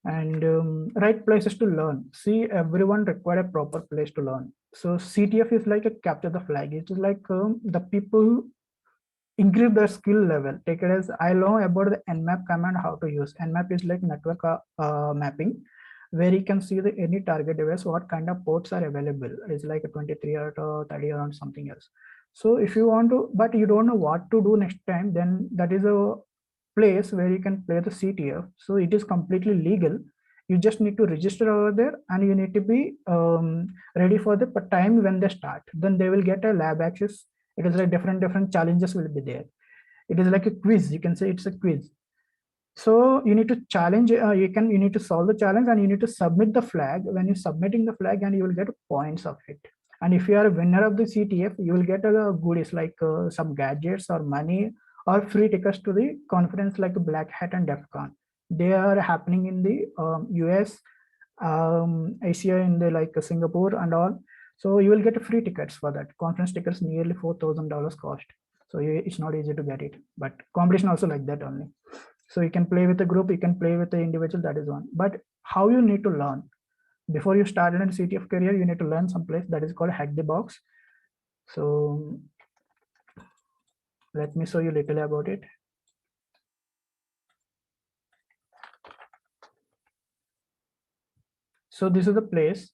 And right places to learn. See, everyone require a proper place to learn. So CTF is like a capture the flag. It is like the people increase their skill level. Take it as I know about the Nmap command, how to use. Nmap is like network mapping, where you can see the any target device, what kind of ports are available. It's like a 23 or 30 or something else. So if you want to, but you don't know what to do next time, then that is a place where you can play the CTF. So it is completely legal. You just need to register over there, and you need to be ready for the time when they start. Then they will get a lab access. It is like different challenges will be there. It is like a quiz. You can say it's a quiz. So you need to challenge. You need to solve the challenge, and you need to submit the flag. When you're submitting the flag, and you will get points of it. And if you are a winner of the CTF, you will get a goodies like some gadgets or money or free tickets to the conference like Black Hat and DEF CON. They are happening in the US, Asia, in the like Singapore and all. So you will get free tickets for that. Conference tickets nearly $4,000 cost. So it's not easy to get it, but competition also like that only. So you can play with a group, you can play with the individual, that is one. But how you need to learn? Before you start in a CTF career, you need to learn some place that is called Hack the Box. So let me show you a little about it. So this is the place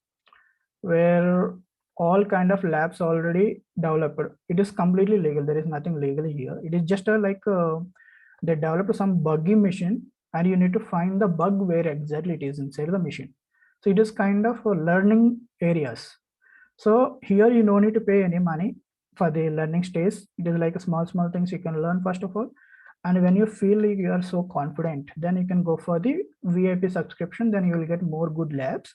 where all kind of labs already developed. It is completely legal. There is nothing legal here. It is just they developed some buggy machine, and you need to find the bug where exactly it is inside the machine. So it is kind of learning areas. So here you don't need to pay any money for the learning stage. It is like a small things you can learn first of all. And when you feel like you are so confident, then you can go for the VIP subscription. Then you will get more good labs.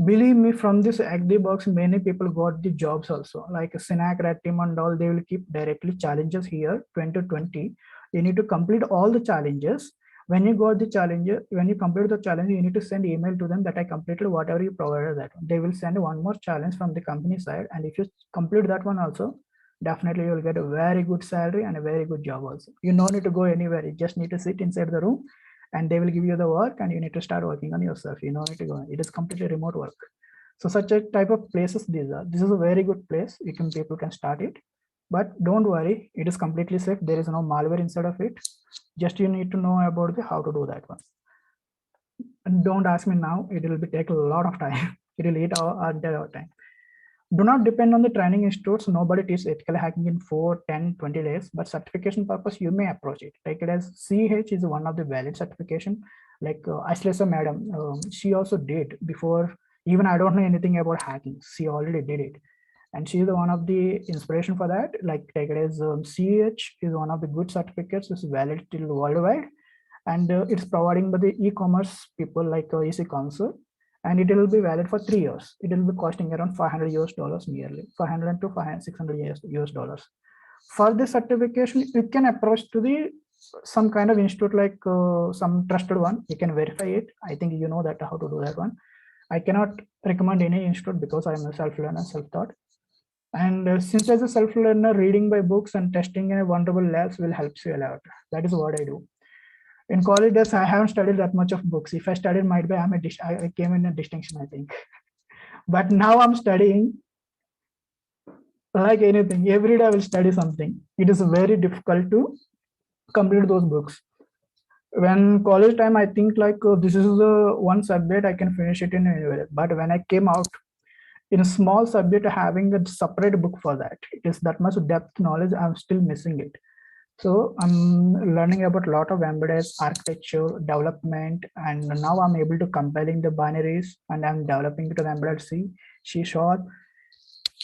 Believe me, from this Hack the Box, many people got the jobs also. Like Synack, Red Team and all, they will keep directly challenges here, 2020. You need to complete all the challenges. When you got the challenge, when you complete the challenge, you need to send email to them that I completed whatever you provided that. They will send one more challenge from the company side. And if you complete that one also, definitely you will get a very good salary and a very good job also. You don't need to go anywhere. You just need to sit inside the room, and they will give you the work, and you need to start working on yourself. You know, it is completely remote work. So such a type of places these are. This is a very good place. People can start it, but don't worry, it is completely safe. There is no malware inside of it. Just you need to know about how to do that one. And don't ask me now, it will take a lot of time. It will eat our entire time. Do not depend on the training institutes. Nobody teaches ethical hacking in 4, 10, 20 days, but certification purpose, you may approach it. Take it as CH is one of the valid certification. Like Ashlesa madam, she also did before, even I don't know anything about hacking. She already did it. And she is one of the inspiration for that. Like take it as CH is one of the good certificates. It's valid till worldwide. And it's providing by the e-commerce people like EC Council. And it will be valid for 3 years. It will be costing around $500 US, nearly 500 to 600 US dollars. For this certification, you can approach to the some kind of institute like some trusted one. You can verify it. I think you know that how to do that one. I cannot recommend any institute because I am a self-learner, self-taught. And since as a self-learner, reading by books and testing in a wonderful labs will help you a lot. That is what I do. In college days, I haven't studied that much of books. If I studied, might be I came in a distinction, I think. But now I'm studying like anything. Every day I will study something. It is very difficult to complete those books. When college time, I think like this is the one subject I can finish it in anywhere. But when I came out in a small subject, having a separate book for that, it is that much depth knowledge. I'm still missing it. So I'm learning about a lot of embedded architecture development, and now I'm able to compiling the binaries, and I'm developing it to the embedded C Sharp.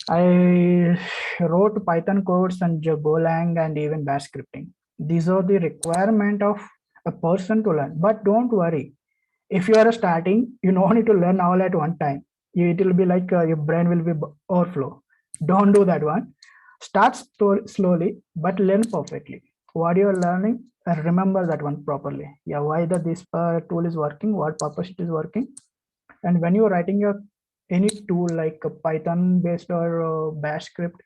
I wrote Python codes and Golang and even Bash scripting. These are the requirement of a person to learn. But don't worry, if you are starting, you don't need to learn all at one time. It will be like your brain will be overflow. Don't do that one. Start slowly, but learn perfectly. What you are learning, remember that one properly. Yeah, why this tool is working, what purpose it is working, and when you are writing your any tool like a Python based or Bash script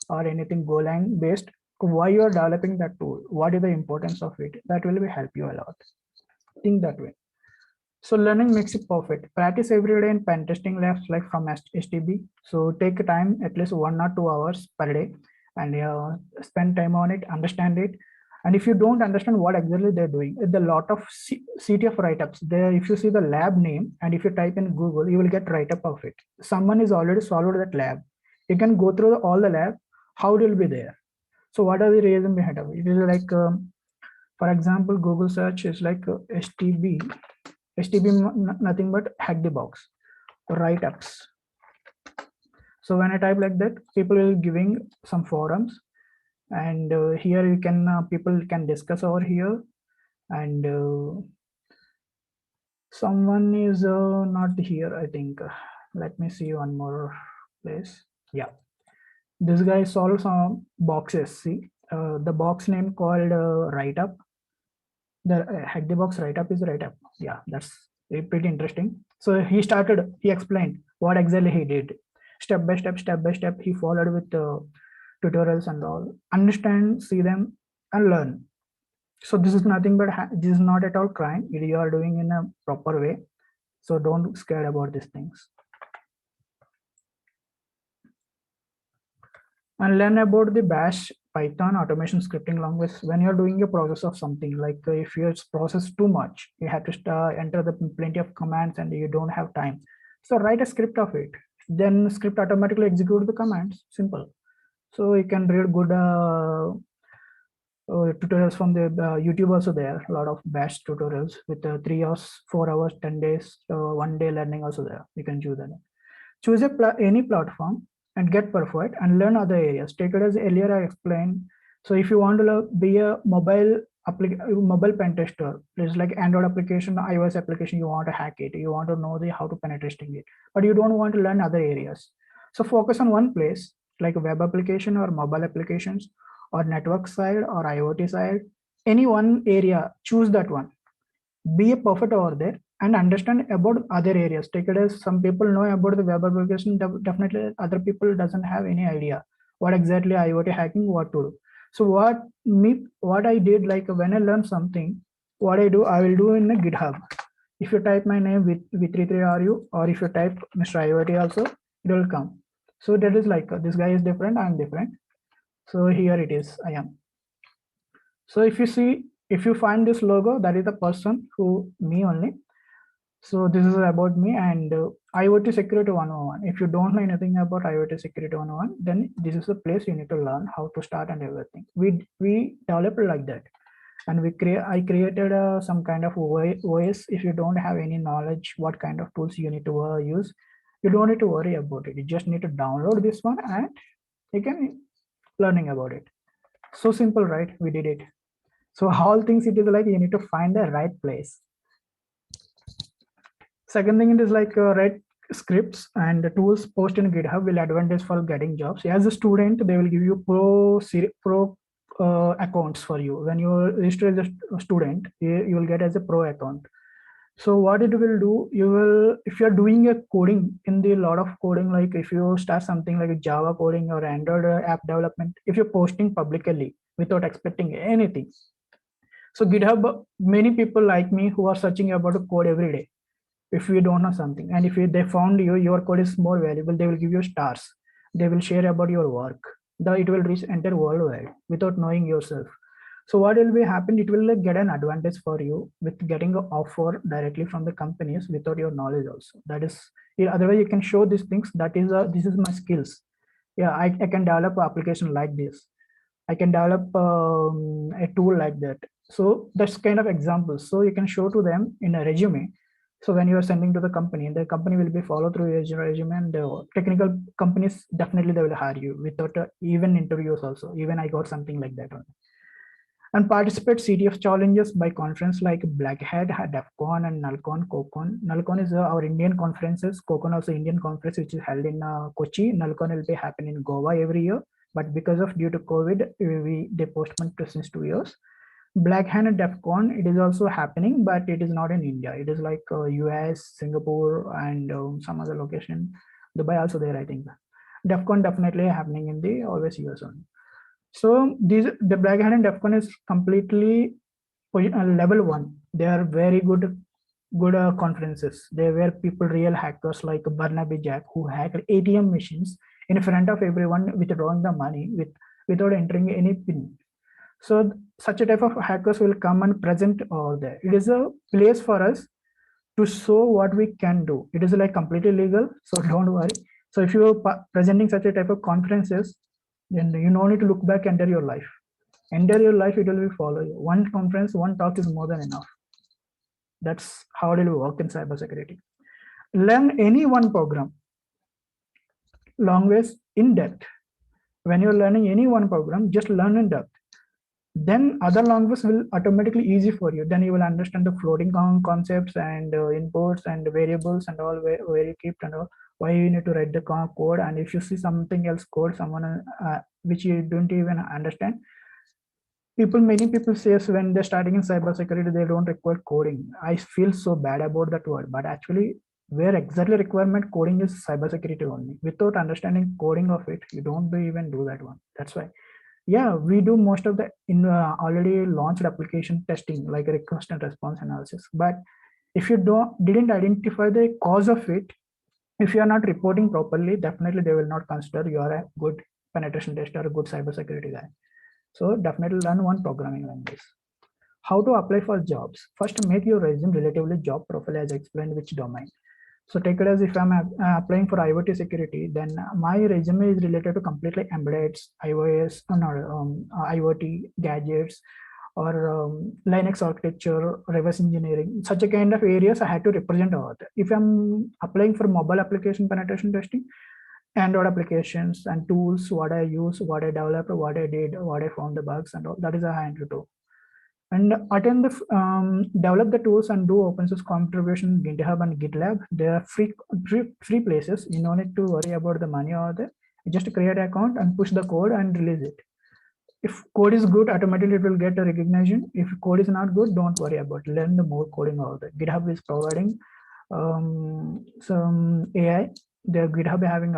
or anything Golang based, why you are developing that tool, what is the importance of it, that will be help you a lot. Think that way. So learning makes it perfect. Practice every day in pen testing labs like from STB. So take time at least 1 or 2 hours per day and spend time on it, understand it. And if you don't understand what exactly they're doing, the lot of CTF write-ups there. If you see the lab name and if you type in Google, you will get write-up of it. Someone is already solved that lab. You can go through all the lab, how it will be there. So what are the reason behind it? It is like, for example, Google search is like STB. STB nothing but hack the box, write-ups. So when I type like that, people will giving some forums, and here you can people can discuss over here, and someone is not here, I think. Let me see one more place. Yeah, this guy solved some boxes. See, the box name called write-up. The hack the box write-up is write-up. Yeah, that's pretty interesting. So he explained what exactly he did, step by step he followed with tutorials and all. Understand, see them and learn. So this is nothing but this is not at all crime. You are doing in a proper way, so don't scared about these things. And learn about the Bash, Python, automation scripting language. When you're doing a process of something, like if you process too much, you have to enter the plenty of commands and you don't have time. So write a script of it. Then script automatically execute the commands. Simple. So you can read good tutorials from the YouTube also there. A lot of Bash tutorials with 3 hours, 4 hours, 10 days, 1 day learning also there. You can choose that. Choose any platform and get perfect and learn other areas. Take it as earlier I explained. So if you want to be a mobile pen tester, there's like Android application, iOS application, you want to hack it, you want to know how to penetrating it, but you don't want to learn other areas. So focus on one place, like a web application or mobile applications or network side or IoT side, any one area, choose that one. Be a perfect over there and understand about other areas. Take it as some people know about the web application, definitely other people doesn't have any idea what exactly IoT hacking, what to do. So what I did, like when I learn something, what I do, I will do in the GitHub. If you type my name with v33ru, or if you type Mr. IoT also, it will come. So that is like this guy is different, I'm different. So here it is, I am. So if you see, if you find this logo, that is the person who me only. So this is about me and IoT Security 101. If you don't know anything about IoT Security 101, then this is the place you need to learn how to start and everything. We developed like that, and I created some kind of OS. If you don't have any knowledge what kind of tools you need to use, you don't need to worry about it. You just need to download this one and you can learning about it. So simple, right? We did it. So all things it is like you need to find the right place. Second thing, it is like write scripts and the tools post in GitHub will advantage for getting jobs. As a student, they will give you pro accounts for you. When you register as a student, you will get as a pro account. So what it will do, you will, if you're doing a coding in the lot of coding, like if you start something like a Java coding or Android app development, if you're posting publicly without expecting anything. So GitHub, many people like me who are searching about a code every day. If you don't know something, and if they found your code is more valuable, they will give you stars. They will share about your work. It will reach entire worldwide without knowing yourself. So what will be happen? It will get an advantage for you with getting an offer directly from the companies without your knowledge also. That is, otherwise you can show these things. That is, this is my skills. Yeah, I can develop an application like this. I can develop a tool like that. So that's kind of examples. So you can show to them in a resume. So when you are sending to the company will be follow through your resume, and technical companies definitely they will hire you without even interviews also. Even I got something like that one. And participate CTF challenges by conference like Black Hat, DEFCON, and NullCon, CoCon. NullCon is our Indian conferences. CoCon also Indian conference, which is held in Kochi. NullCon will be happening in Goa every year, but because of due to COVID, they postponed to since 2 years. Black Hat and DEFCON, it is also happening, but it is not in India. It is like US, Singapore, and some other location. Dubai also there, I think. DEFCON definitely happening in the always US only. So the Black Hat and DEFCON is completely level 1. They are very good conferences. They were people, real hackers like Barnaby Jack, who hacked ATM machines in front of everyone, withdrawing the money without entering any PIN. So such a type of hackers will come and present all there. It is a place for us to show what we can do. It is like completely legal, so don't worry. So if you are presenting such a type of conferences, then you no need to look back, enter your life. Enter your life, it will be follow you. One conference, one talk is more than enough. That's how it will work in cybersecurity. Learn any one program, long ways in depth. When you're learning any one program, just learn in depth. Then other languages will automatically easy for you. Then you will understand the floating concepts and inputs and variables and all, where you keep and all, why you need to write the code. And if you see something else code, someone which you don't even understand, many people say when they're starting in cybersecurity, they don't require coding. I feel so bad about that word, but actually where exactly requirement coding is cybersecurity only. Without understanding coding of it, you don't even do that one. That's why. Yeah, we do most of the already launched application testing, like request and response analysis. But if you didn't identify the cause of it, if you are not reporting properly, definitely they will not consider you are a good penetration tester or a good cybersecurity guy. So definitely learn one programming language. How to apply for jobs? First, make your resume relatively job profile as explained which domain. So take it as if I'm applying for IoT security, then my resume is related to completely embedded iOS, IoT gadgets, or Linux architecture, reverse engineering, such a kind of areas I had to represent over there. If I'm applying for mobile application penetration testing, Android applications and tools, what I use, what I developed, what I did, what I found the bugs and all, that is a hand to do. And attend the develop the tools and do open source contribution, GitHub and GitLab. They are free places. You don't need to worry about the money or the. You just create an account and push the code and release it. If code is good, automatically it will get a recognition. If code is not good, don't worry about it. Learn the more coding over there. GitHub is providing some AI. The GitHub having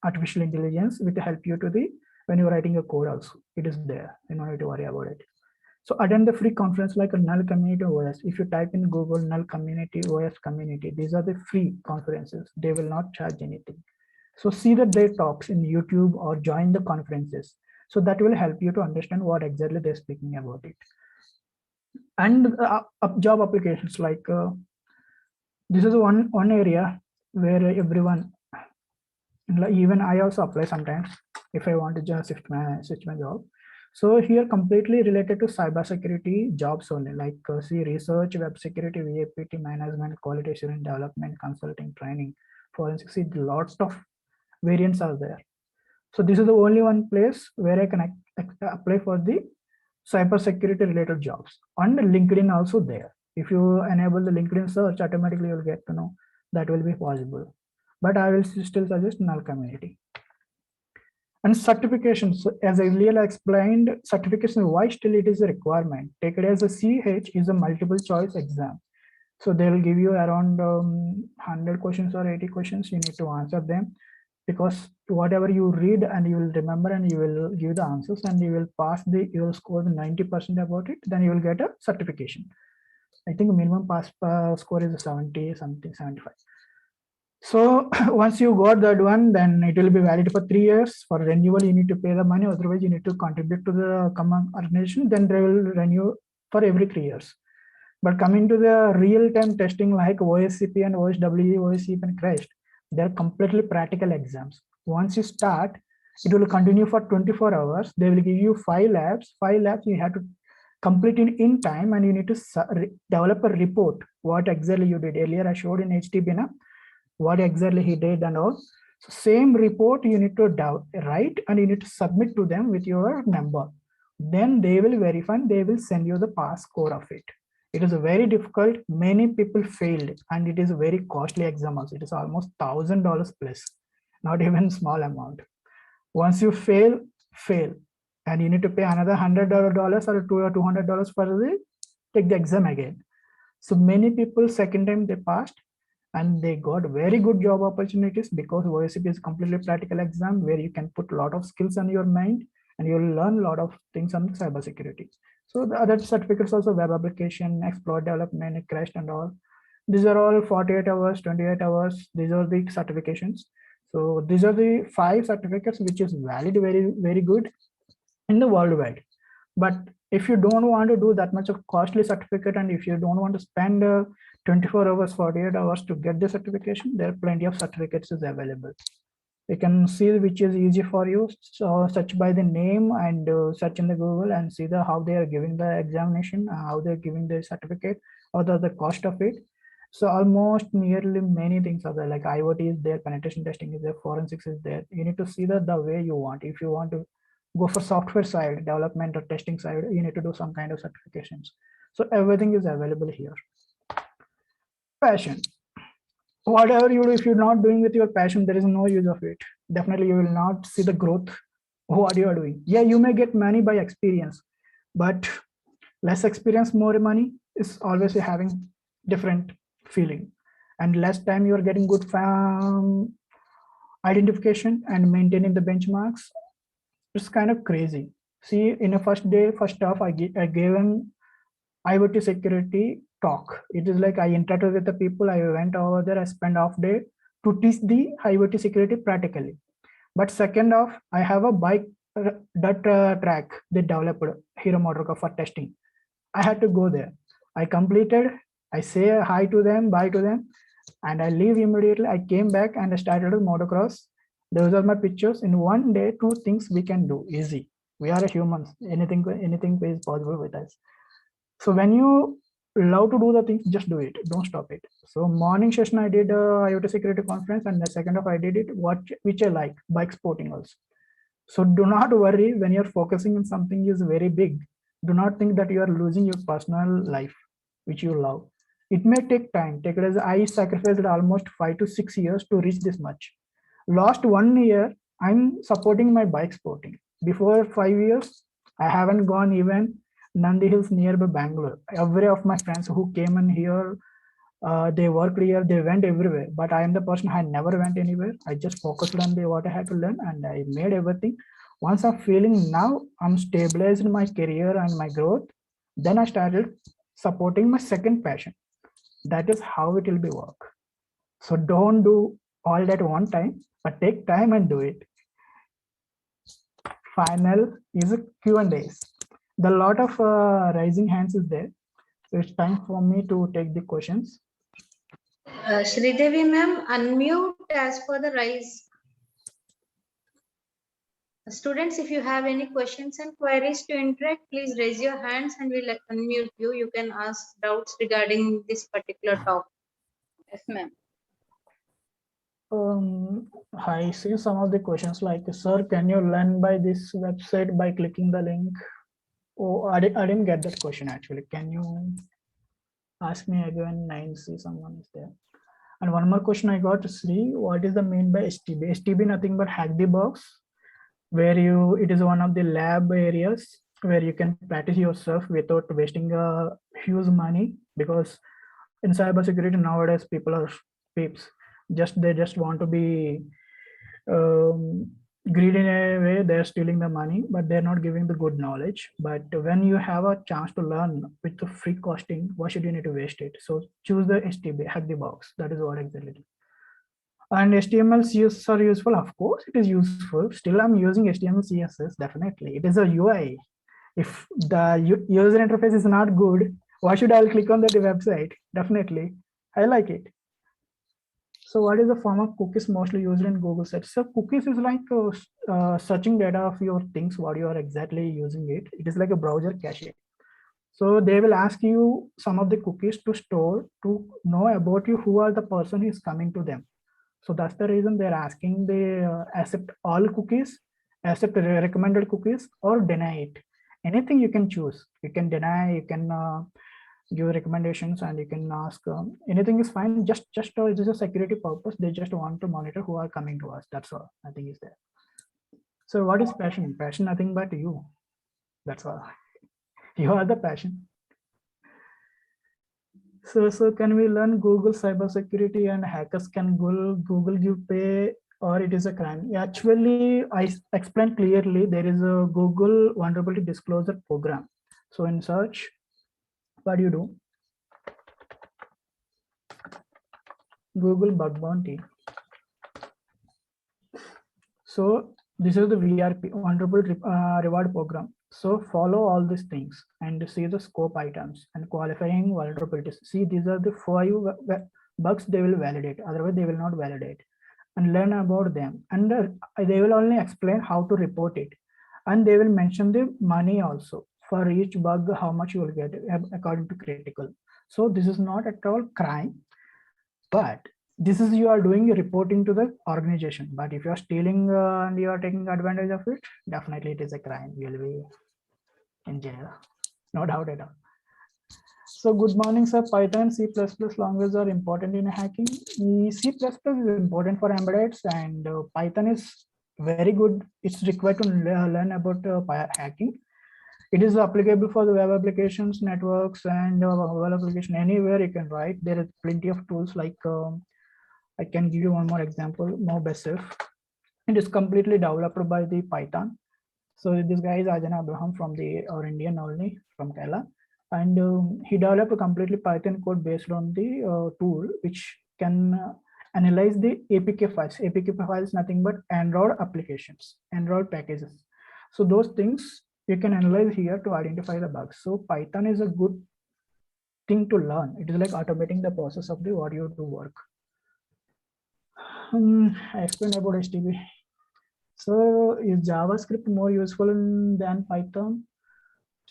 artificial intelligence which help you to the when you're writing a code also. It is there. You don't need to worry about it. So attend the free conference like a Null Community OS. If you type in Google Null Community OS Community, these are the free conferences. They will not charge anything. So see the their talks in YouTube or join the conferences. So that will help you to understand what exactly they're speaking about it. And job applications like this is one area where everyone, even I also apply sometimes if I want to just switch my job. So here completely related to cybersecurity jobs only, like see research, web security, VAPT, management, quality assurance, development, consulting, training, forensics. See, lots of variants are there. So this is the only one place where I can apply for the cybersecurity related jobs. And LinkedIn also there. If you enable the LinkedIn search, automatically you'll get to know that will be possible. But I will still suggest Null Community. And certifications, as I earlier explained, certification, why still it is a requirement. Take it as a CH is a multiple choice exam. So they will give you around 100 questions or 80 questions. You need to answer them, because whatever you read and you will remember and you will give the answers and you will score the 90% about it, then you will get a certification. I think minimum pass score is 70 something, 75. So once you got that one, then it will be valid for 3 years. For renewal, you need to pay the money. Otherwise, you need to contribute to the common organization. Then they will renew for every 3 years. But coming to the real-time testing like OSCP and OSWE, OSCP and CREST, they're completely practical exams. Once you start, it will continue for 24 hours. They will give you 5 labs. 5 labs you have to complete in time, and you need to develop a report. What exactly you did. Earlier I showed in HTTP, what exactly he did and all. So same report you need to write and you need to submit to them with your number. Then they will verify and they will send you the pass score of it. It is very difficult. Many people failed, and it is a very costly exam also. It is almost $1,000 plus, not even small amount. Once you fail, and you need to pay another $100 or $200 for the take the exam again. So many people second time they passed, and they got very good job opportunities because OSCP is completely practical exam where you can put a lot of skills on your mind and you'll learn a lot of things on cybersecurity. So the other certificates also web application, exploit development, crash and all. These are all 48 hours, 28 hours. These are the certifications. So these are the 5 certificates which is valid, very, very good in the worldwide. But if you don't want to do that much of costly certificate, and if you don't want to spend 24 hours, 48 hours to get the certification, there are plenty of certificates is available. You can see which is easy for you. So search by the name and search in the Google and see the how they are giving the examination, how they're giving the certificate, or the cost of it. So almost nearly many things are there, like IoT is there, penetration testing is there, forensics is there. You need to see that the way you want. If you want to go for software side, development or testing side, you need to do some kind of certifications. So everything is available here. Passion. Whatever you do, if you're not doing with your passion, there is no use of it. Definitely you will not see the growth what you are doing. Yeah, you may get money by experience, but less experience, more money is always having different feeling. And less time you are getting good identification and maintaining the benchmarks. It's kind of crazy. See, in a first day, first off, I gave an IoT security talk. It is like I interacted with the people. I went over there. I spent half day to teach the IoT security practically. But second off, I have a bike track they developed, Hero MotoCorp, for testing. I had to go there. I completed. I say hi to them, bye to them, and I leave immediately. I came back and I started with motocross. Those are my pictures. In one day, 2 things we can do easy. We are humans. Anything is possible with us. So when you love to do the things, just do it. Don't stop it. So morning session, I did IoT security conference, and the second of I did it, which I like, bike sporting also. So do not worry when you're focusing on something is very big. Do not think that you are losing your personal life, which you love. It may take time. Take it as I sacrificed almost 5 to 6 years to reach this much. Last 1 year, I'm supporting my bike sporting. Before 5 years, I haven't gone even Nandi Hills nearby Bangalore. Every of my friends who came in here, they worked here, they went everywhere. But I am the person I never went anywhere. I just focused on what I had to learn, and I made everything. Once I'm feeling now I'm stabilized in my career and my growth, then I started supporting my second passion. That is how it will be work. So don't do all that one time, but take time and do it. Final is a Q&As. The lot of raising hands is there. So it's time for me to take the questions. Sridevi ma'am, unmute as per the rise. Students, if you have any questions and queries to interact, please raise your hands and we'll unmute you. You can ask doubts regarding this particular topic. Yes, ma'am. I see some of the questions like, sir, can you learn by this website by clicking the link? Oh, I didn't get that question actually. Can you ask me again? 9C, someone is there. And one more question I got, Sri, what is the mean by STB? STB nothing but hack the box, where it is one of the lab areas where you can practice yourself without wasting a huge money, because in cybersecurity nowadays people are peeps. They just want to be greedy in a way. They're stealing the money, but they're not giving the good knowledge. But when you have a chance to learn with the free costing, why should you need to waste it? So choose the STB, hack the box. That is what exactly. And HTML, CSS are useful. Of course, it is useful. Still, I'm using HTML, CSS. Definitely, it is a UI. If the user interface is not good, why should I click on the website? Definitely, I like it. So what is the form of cookies mostly used in Google search? So cookies is like searching data of your things, what you are exactly using it. It is like a browser cache. So they will ask you some of the cookies to store to know about you, who are the person who is coming to them. So that's the reason they're asking they accept all cookies, accept recommended cookies, or deny it. anything you can choose. You can deny, you can give recommendations, and you can ask anything is fine. Just it is a security purpose. They just want to monitor who are coming to us. That's all I think is there. So what is passion? Passion, nothing but you. That's all. You are the passion. So can we learn Google cybersecurity and hackers can Google give pay, or it is a crime? Actually, I explained clearly there is a Google vulnerability disclosure program. So in search, what do you do? Google bug bounty. So this is the VRP, vulnerability reward program. So follow all these things and see the scope items and qualifying vulnerabilities. See, these are the 5 bugs they will validate. Otherwise, they will not validate. And learn about them. And they will only explain how to report it. And they will mention the money also for each bug, how much you will get according to critical. So this is not at all crime, but this is you are doing reporting to the organization. But if you are stealing and you are taking advantage of it, definitely it is a crime. You will be in jail, no doubt at all. So good morning, sir. Python, C++ languages are important in hacking. C++ is important for embeddeds, and Python is very good. It's required to learn about hacking. It is applicable for the web applications, networks, and mobile application. Anywhere you can write. There is plenty of tools like I can give you one more example, MobSF. It is completely developed by the Python. So this guy is Ajana Abraham from our Indian only, from Kerala. And he developed a completely Python code based on the tool, which can analyze the APK files. APK files is nothing but Android applications, Android packages. So those things you can analyze here to identify the bugs. So Python is a good thing to learn. It is like automating the process of the what you do work. I explained about HTTP. So is JavaScript more useful than Python?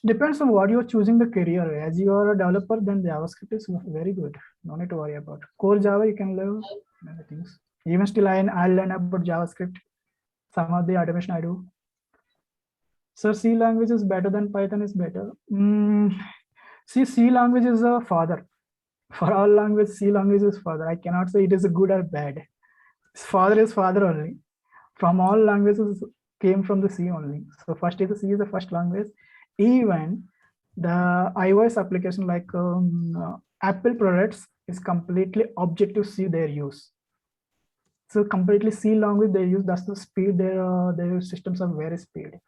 Depends on what you're choosing the career. As you are a developer, then JavaScript is very good. No need to worry about. Core Java, you can learn many things. Even still, I'll learn about JavaScript. Some of the automation I do. So C language is better than Python is better. See, C language is a father. For all language, C language is father. I cannot say it is a good or bad. Father is father only. From all languages came from the C only. So first is the C is the first language. Even the iOS application like Apple products is completely Objective-C their use. So completely C language they use. That's the speed their systems are very speed.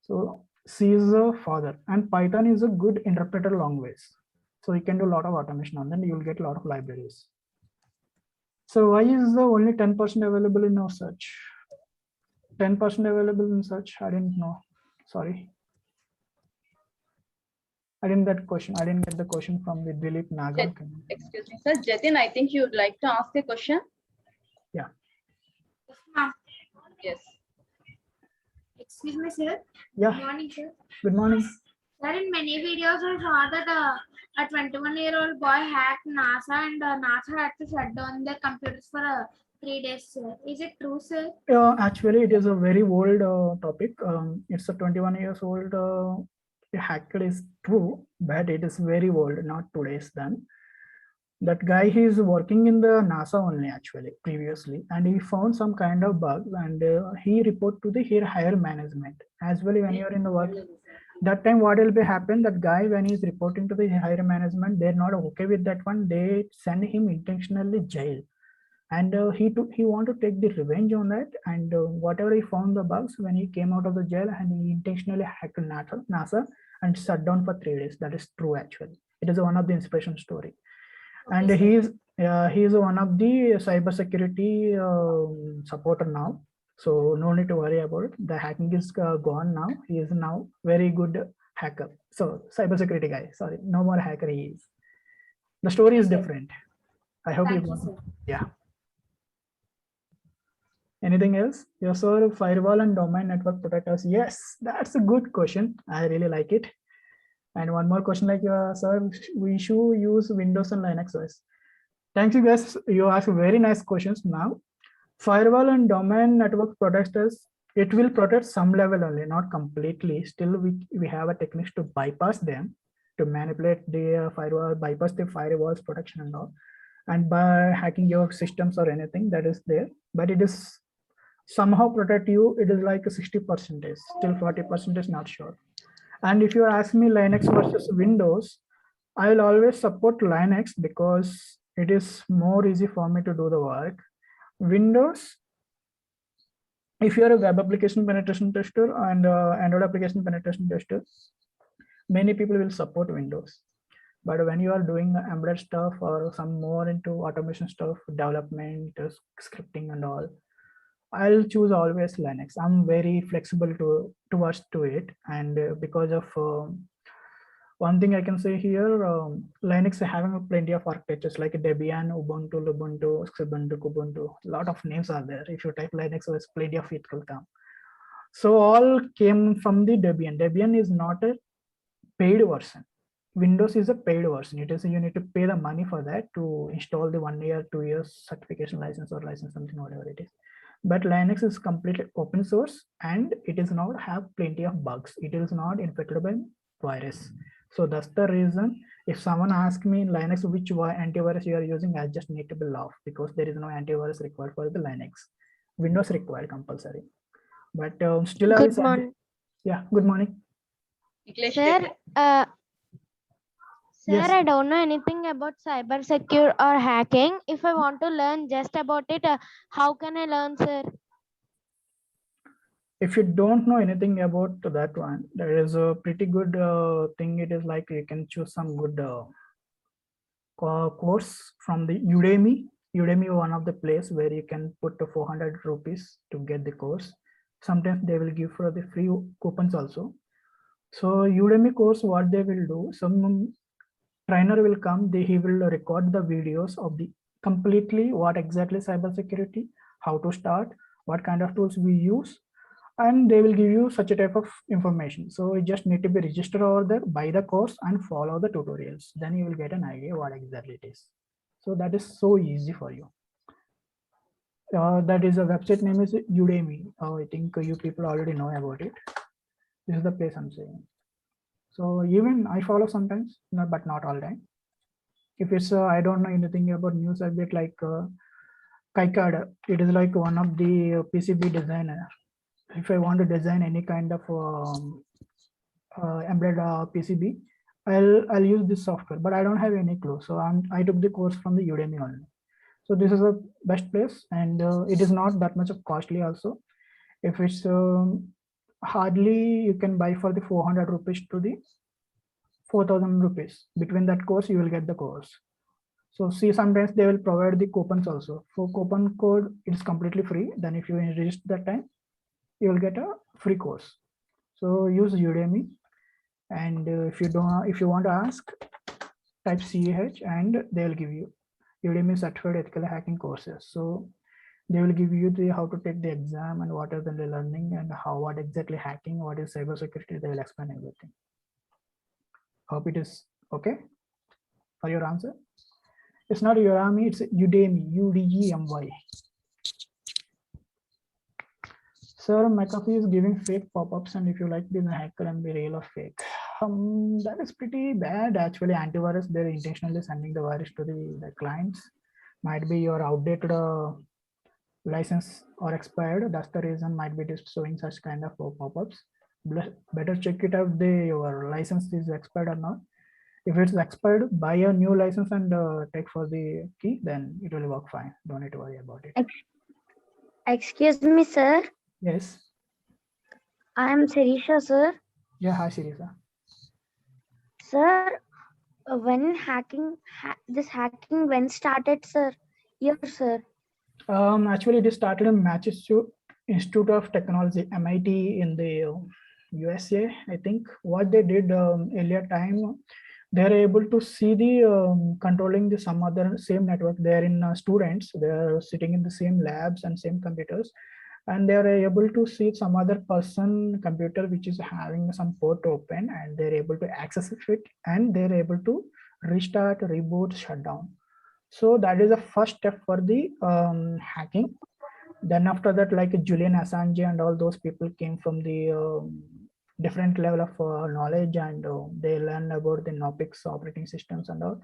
So C is a father, and Python is a good interpreter language. So you can do a lot of automation on them. You will get a lot of libraries. So why is the only 10% available in our search? 10% available in search? I didn't know. Sorry. I didn't get question. I didn't get the question from the Dilip Nagar. Excuse me, sir. Jatin, I think you would like to ask a question. Yeah. Yes. Excuse me, sir. Yeah. Good morning, sir. Good morning. Sir, in many videos, I saw that a 21-year-old boy hacked NASA and NASA had to shut down their computers for 3 days, sir. Is it true, sir? Actually, it is a very old topic. It's a 21 years old hacker is true, but it is very old, not today's then. That guy, he is working in the NASA only actually previously, and he found some kind of bug, and he reported to the higher management as well. When you are in the work, that time what will be happen, that guy when he is reporting to the higher management, they're not okay with that one. They send him intentionally jail, and he want to take the revenge on that. And whatever he found the bugs, when he came out of the jail, and he intentionally hacked NASA and shut down for 3 days. That is true actually. It is one of the inspiration story. Okay, and he is one of the cybersecurity supporter now. So no need to worry about it. The hacking is gone now. He is now very good hacker. So cybersecurity guy. Sorry, no more hacker he is. The story is different. I hope you got it. Yeah. Anything else? Yes, sir. Firewall and domain network protectors. Yes, that's a good question. I really like it. And one more question, like, sir, we should use Windows and Linux OS. Thanks, you guys. You ask very nice questions now. Firewall and domain network protectors It will protect some level only, not completely. Still, we have a techniques to bypass them, to manipulate the firewall, bypass the firewall's protection and all. And by hacking your systems or anything that is there, but it is somehow protect you. It is like a 60%, still 40% is not sure. And if you ask me Linux versus Windows, I will always support Linux because it is more easy for me to do the work. Windows, if you are a web application penetration tester and Android application penetration tester, many people will support Windows. But when you are doing embedded stuff or some more into automation stuff, development, scripting and all, I'll choose always Linux. I'm very flexible towards it. And because of one thing I can say here, Linux having plenty of architectures like Debian, Ubuntu, Lubuntu, Xubuntu, Kubuntu. A lot of names are there. If you type Linux, there's plenty of it will come. So all came from the Debian. Debian is not a paid version. Windows is a paid version. It is you need to pay the money for that to install the 1 year, 2 years certification license or license something, whatever it is. But Linux is completely open source and it is not have plenty of bugs. It is not infected by virus. So that's the reason if someone asks me in Linux which antivirus you are using, I just need to be laugh because there is no antivirus required for the Linux. Windows required compulsory. But still I will Good morning. Yeah, good morning. Sir, Yes. I don't know anything about cyber secure or hacking. If I want to learn just about it, how can I learn, sir? If you don't know anything about that one, there is a pretty good thing. It is like you can choose some good course from the Udemy. Udemy is one of the place where you can put 400 rupees to get the course. Sometimes they will give for the free coupons also. So Udemy course, what they will do, some trainer will come, he will record the videos of the completely what exactly cybersecurity, how to start, what kind of tools we use, and they will give you such a type of information. So you just need to be registered over there, buy the course and follow the tutorials. Then you will get an idea what exactly it is. So that is so easy for you. That is a website name is Udemy. I think you people already know about it. This is the place I'm saying. So even I follow sometimes, but not all time. If it's I don't know anything about new subject like KiCad, it is like one of the PCB designer. If I want to design any kind of embedded PCB, I'll use this software, but I don't have any clue. So I took the course from the Udemy only. So this is the best place, and it is not that much of costly also. If it's hardly you can buy for the 400 rupees to the 4,000 rupees. Between that course, you will get the course. So see, sometimes they will provide the coupons also. For coupon code, it's completely free. Then if you register that time, you will get a free course. So use Udemy. And if you want to ask, type CH and they will give you Udemy certified ethical hacking courses. So they will give you the how to take the exam and what are the learning and what exactly hacking, what is cybersecurity. They will explain everything. Hope it is okay for your answer. It's not Udemy, it's Udemy, UDEMY. Sir, McAfee is giving fake pop-ups, and if you like being a hacker and be real or fake, that is pretty bad. Actually, antivirus, they're intentionally sending the virus to the clients. Might be your outdated license or expired. That's the reason might be just showing such kind of pop-ups. Better check it out. Your license is expired or not. If it's expired, buy a new license and take for the key, then it will work fine. Don't need to worry about it. Excuse me, sir. Yes. I am Sirisha, sir. Yeah, hi, Sirisha. Sir, when this hacking when started, sir? Yes, sir. Actually, it started in Massachusetts Institute of Technology, MIT in the USA. I think what they did earlier time, they're able to see the controlling the some other same network. They're in students. They're sitting in the same labs and same computers, and they're able to see some other person computer which is having some port open, and they're able to access it, and they're able to restart, reboot, shut down. So that is the first step for the hacking. Then after that, like Julian Assange and all those people came from the different level of knowledge, and they learned about the Knoppix operating systems and all.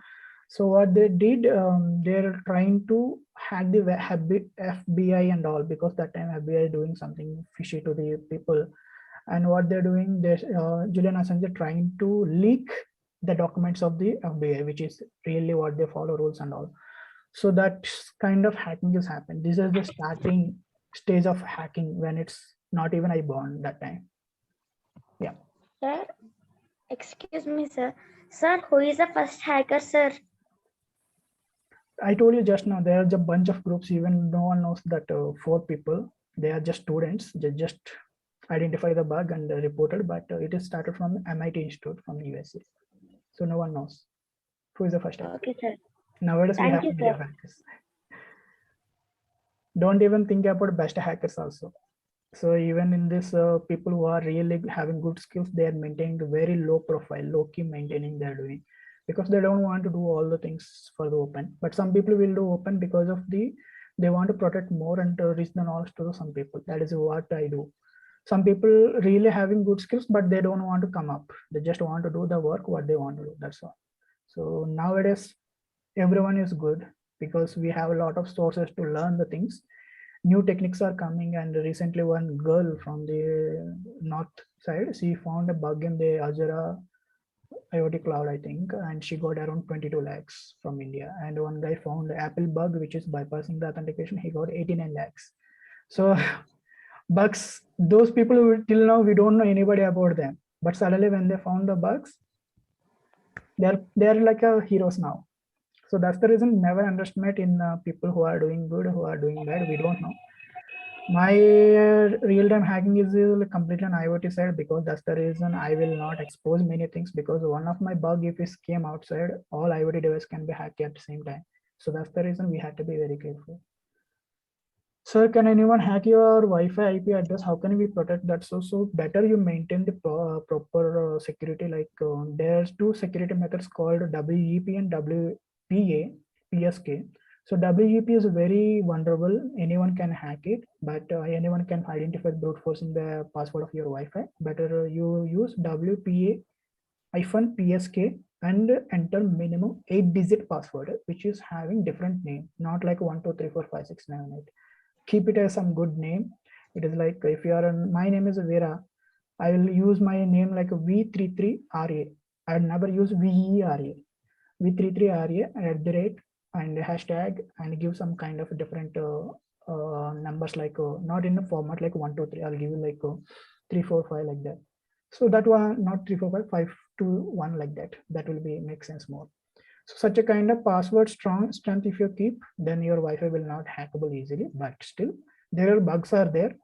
So what they did, they're trying to hack the FBI and all, because that time FBI doing something fishy to the people. And what they're doing, Julian Assange trying to leak the documents of the FBI, which is really what they follow rules and all. So that kind of hacking has happened. This is the starting stage of hacking when it's not even I born that time. Yeah. Sir, excuse me, sir. Sir, who is the first hacker, sir? I told you just now, there's a bunch of groups, even no one knows that 4 people, they are just students, they just identify the bug and reported, but it is started from MIT Institute from USA. So no one knows who is the first hacker. Okay, sir. Nowadays we Thank have you, media sir. hackers. Don't even think about best hackers also. So even in this, people who are really having good skills, they are maintaining a very low profile, low key maintaining they're doing, because they don't want to do all the things for the open. But some people will do open because of they want to protect more and to reach the knowledge to some people. That is what I do. Some people really having good skills, but they don't want to come up. They just want to do the work what they want to do. That's all. So nowadays, everyone is good because we have a lot of sources to learn the things. New techniques are coming, and recently one girl from the north side, she found a bug in the Azure IoT cloud, I think, and she got around 22 lakhs from India. And one guy found the Apple bug, which is bypassing the authentication. He got 89 lakhs. So bugs, those people who till now we don't know anybody about them, but suddenly when they found the bugs, they're like a heroes now. So that's the reason, never underestimate in people who are doing good, who are doing bad. We don't know. My real-time hacking is completely on IoT side, because that's the reason I will not expose many things, because one of my bug, if it came outside, all IoT devices can be hacked at the same time. So that's the reason we had to be very careful. Sir, can anyone hack your Wi-Fi IP address? How can we protect that? So better you maintain the proper security. Like there's 2 security methods called WEP and WPA, PSK. So WEP is very vulnerable. Anyone can hack it, but anyone can identify brute forcing the password of your Wi-Fi. Better you use WPA-PSK and enter minimum 8-digit password, which is having different name, not like 1, 2, 3, 4, 5, 6, 7, 8. Keep it as some good name. It is like, if you are my name is Vera, I will use my name like V33RA. I will never use VERA. V33RA at the rate and hashtag, and give some kind of different numbers, like not in a format like 1, 2, 3. I'll give you like 3, 4, 5 like that. So that one, not 3, 4, 5, 5, 2, 1 like that. That will be make sense more. So such a kind of password strength if you keep, then your Wi-Fi will not hackable easily. But still, there are bugs are there,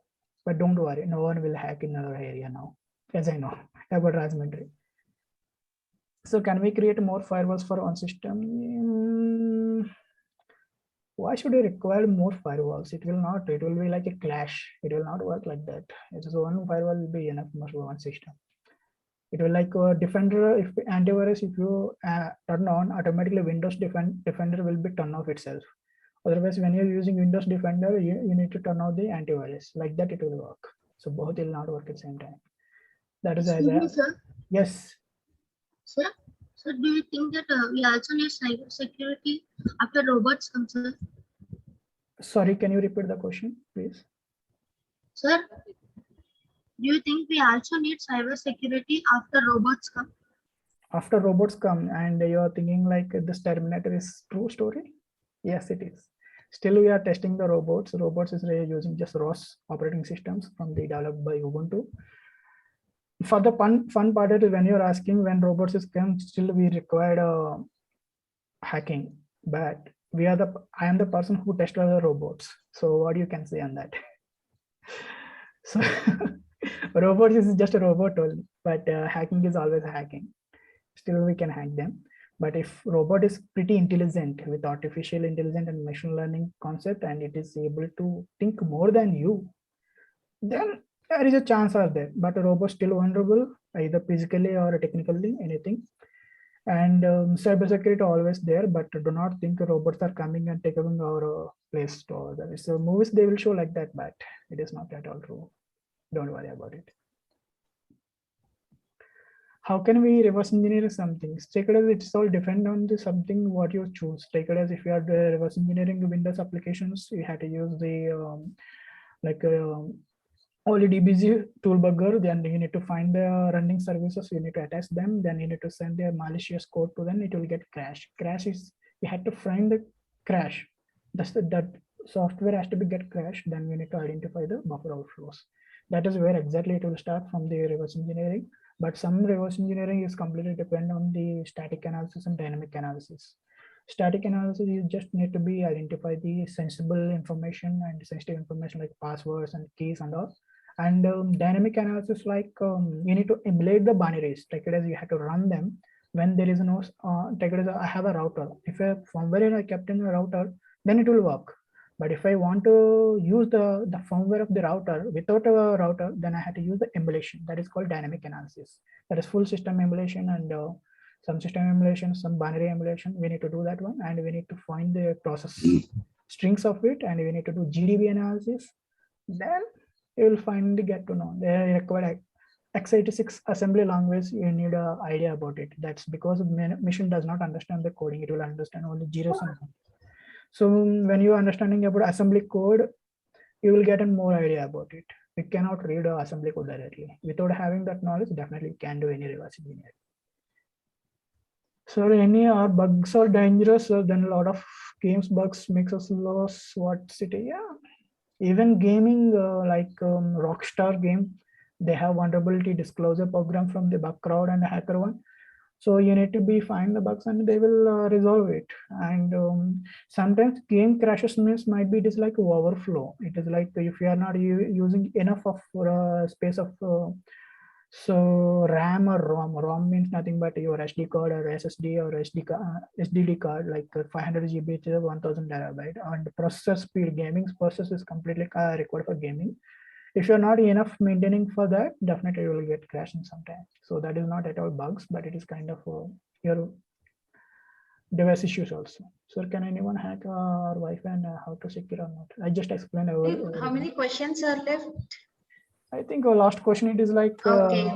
but don't worry, no one will hack in our area now, as I know about Raspberry. So can we create more firewalls for one system? Why should we require more firewalls? It will not. It will be like a clash. It will not work like that. It's one firewall will be enough for one system. It will like Defender, if antivirus, if you turn on, automatically Windows Defender will be turned off itself. Otherwise, when you're using Windows Defender, you need to turn off the antivirus. Like that, it will work. So both will not work at the same time. That is Excuse me, sir. Yes. Sir, so do you think that we also need cyber security after robots come, sir? Sorry, can you repeat the question, please? Sir, do you think we also need cyber security after robots come? After robots come, and you are thinking like this Terminator is true story? Yes, it is. Still, we are testing the robots. Robots is really using just ROS operating systems from the developed by Ubuntu. For the fun part is when you're asking when robots is come, still we required hacking, but I am the person who tested the robots. So what you can say on that? So robots is just a robot only, but hacking is always hacking. Still we can hack them. But if robot is pretty intelligent with artificial intelligence and machine learning concept, and it is able to think more than you, then there is a chance of that. But a robot still vulnerable, either physically or technically, anything. And cybersecurity always there, but do not think robots are coming and taking our place. So movies they will show like that, but it is not at all true. Don't worry about it. How can we reverse engineer something? Take it as it's all depend on the something what you choose. Take it as if you are reverse engineering Windows applications, you have to use the only DBZ toolbugger. Then you need to find the running services. You need to attach them. Then you need to send their malicious code to them. It will get crash. Crash is you have to find the crash. That software has to be get crashed. Then we need to identify the buffer overflows. That is where exactly it will start from the reverse engineering. But some reverse engineering is completely dependent on the static analysis and dynamic analysis. Static analysis, you just need to be identify the sensible information and sensitive information like passwords and keys and all. And dynamic analysis, like you need to emulate the binaries. Take it as you have to run them when there is no. Take it as I have a router. If a firmware I kept in a router, then it will work. But if I want to use the firmware of the router without a router, then I have to use the emulation. That is called dynamic analysis. That is full system emulation and some system emulation, some binary emulation. We need to do that one, and we need to find the process strings of it, and we need to do GDB analysis. Then you will finally get to know they require x86 assembly language. You need an idea about it. That's because machine does not understand the coding. It will understand only zeros and ones. So when you are understanding about assembly code, you will get a more idea about it. You cannot read a assembly code directly. Without having that knowledge, definitely you can do any reverse engineering. So any are bugs are dangerous, then a lot of games bugs makes us lose what city. Yeah, even gaming like Rockstar game, they have vulnerability disclosure program from the bug crowd and the hacker one. So you need to be find the bugs and they will resolve it. And sometimes game crashes means might be just like overflow. It is like if you are not using enough of space of so RAM or ROM. ROM means nothing but your SD card or SSD or SDD card, like 500 GB to 1000 terabyte. And processor speed, gaming process is completely required for gaming. If you're not enough maintaining for that, definitely you will get crashing sometime. So that is not at all bugs, but it is kind of your device issues also. So can anyone hack our Wi-Fi and how to secure or not? I just explained. How many questions are left? I think our last question it is like. Okay.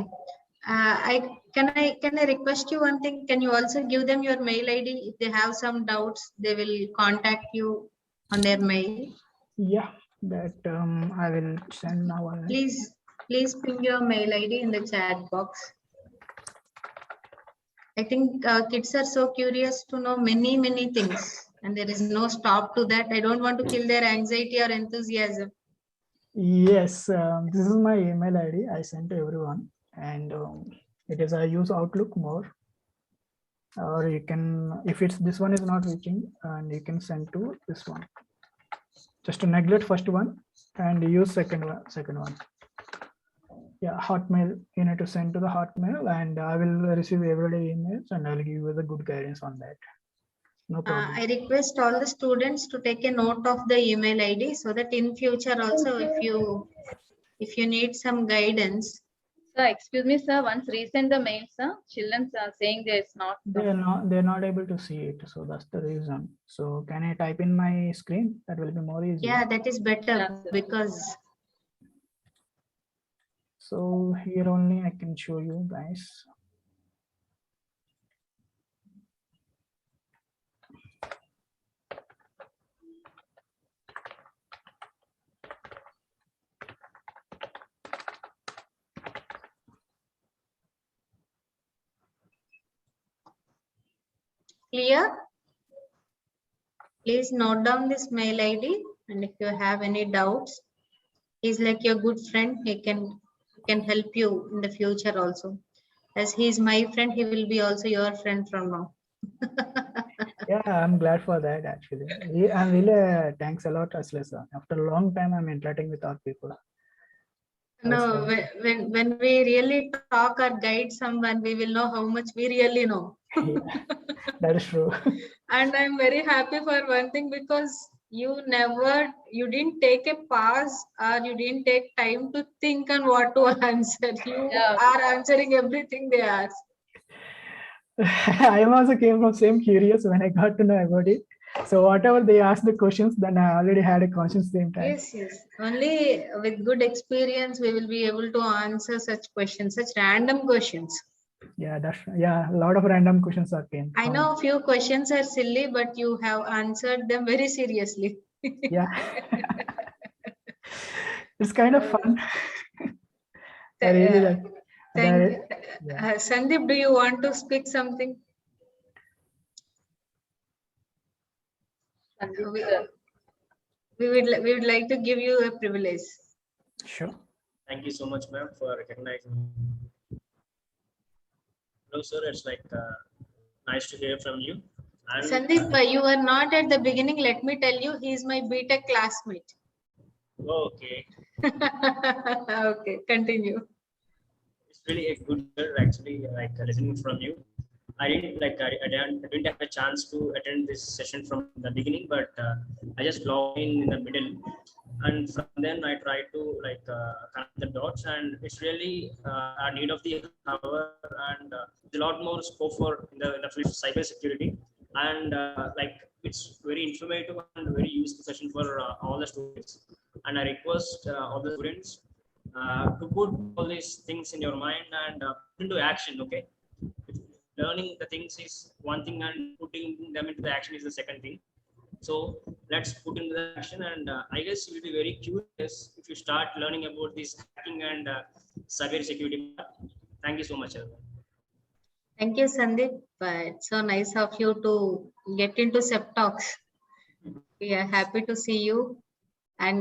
Can I request you one thing? Can you also give them your mail ID? If they have some doubts, they will contact you on their mail. Yeah, that I will send now. Please ping your mail ID in the chat box. I think kids are so curious to know many things, and there is no stop to that. I don't want to kill their anxiety or enthusiasm. Yes, this is my email ID. I sent to everyone, and it is I use Outlook more. Or you can, if it's this one is not reaching, and you can send to this one. Just to neglect first one and use second one. Yeah, Hotmail. You need to send to the Hotmail, and I will receive everyday emails, and I'll give you the good guidance on that. No problem. I request all the students to take a note of the email ID so that in future also, if you need some guidance. Sir, excuse me, sir. Once resend the mail, sir. Children are saying there's not. They're not able to see it, so that's the reason. So can I type in my screen? That will be more easy. Yeah, that is better because. So here only I can show you guys. Clear? Please note down this mail ID, and if you have any doubts, he's like your good friend. He can help you in the future also. As he's my friend, he will be also your friend from now. Yeah, I'm glad for that actually. I'm really thanks a lot, Ashley. After a long time, I'm interacting with our people. No, when we really talk or guide someone, we will know how much we really know. Yeah, that is true. And I'm very happy for one thing because you didn't take a pause or you didn't take time to think on what to answer. You are answering everything they ask. I also came from same curious when I got to know about it. So whatever they asked the questions, then I already had a question same time. Yes, yes. Only with good experience we will be able to answer such questions, such random questions. Yeah, a lot of random questions are came. I know a few questions are silly, but you have answered them very seriously. Yeah. It's kind of fun. I really like. Thank Yeah. Sandeep, do you want to speak something? Sandeep, We, sir. we would like to give you a privilege. Sure. Thank you so much, ma'am, for recognizing me. Hello, sir. It's like nice to hear from you. And Sandeep, you were not at the beginning. Let me tell you, he is my BTech classmate. okay, Okay, continue. it's really a good year, actually, like listening from you. I didn't have a chance to attend this session from the beginning, but I just logged in the middle, and from then I tried to connect the dots, and it's really a need of the hour, and a lot more scope for in the field of cyber security, and it's very informative and very useful session for all the students, and I request all the students to put all these things in your mind and into action. Okay, learning the things is one thing and putting them into the action is the second thing. So let's put into the action, and I guess you'll be very curious if you start learning about this hacking and cyber security. Thank you so much, everyone. Thank you, Sandeep. But so nice of you to get into SEP Talks. We are happy to see you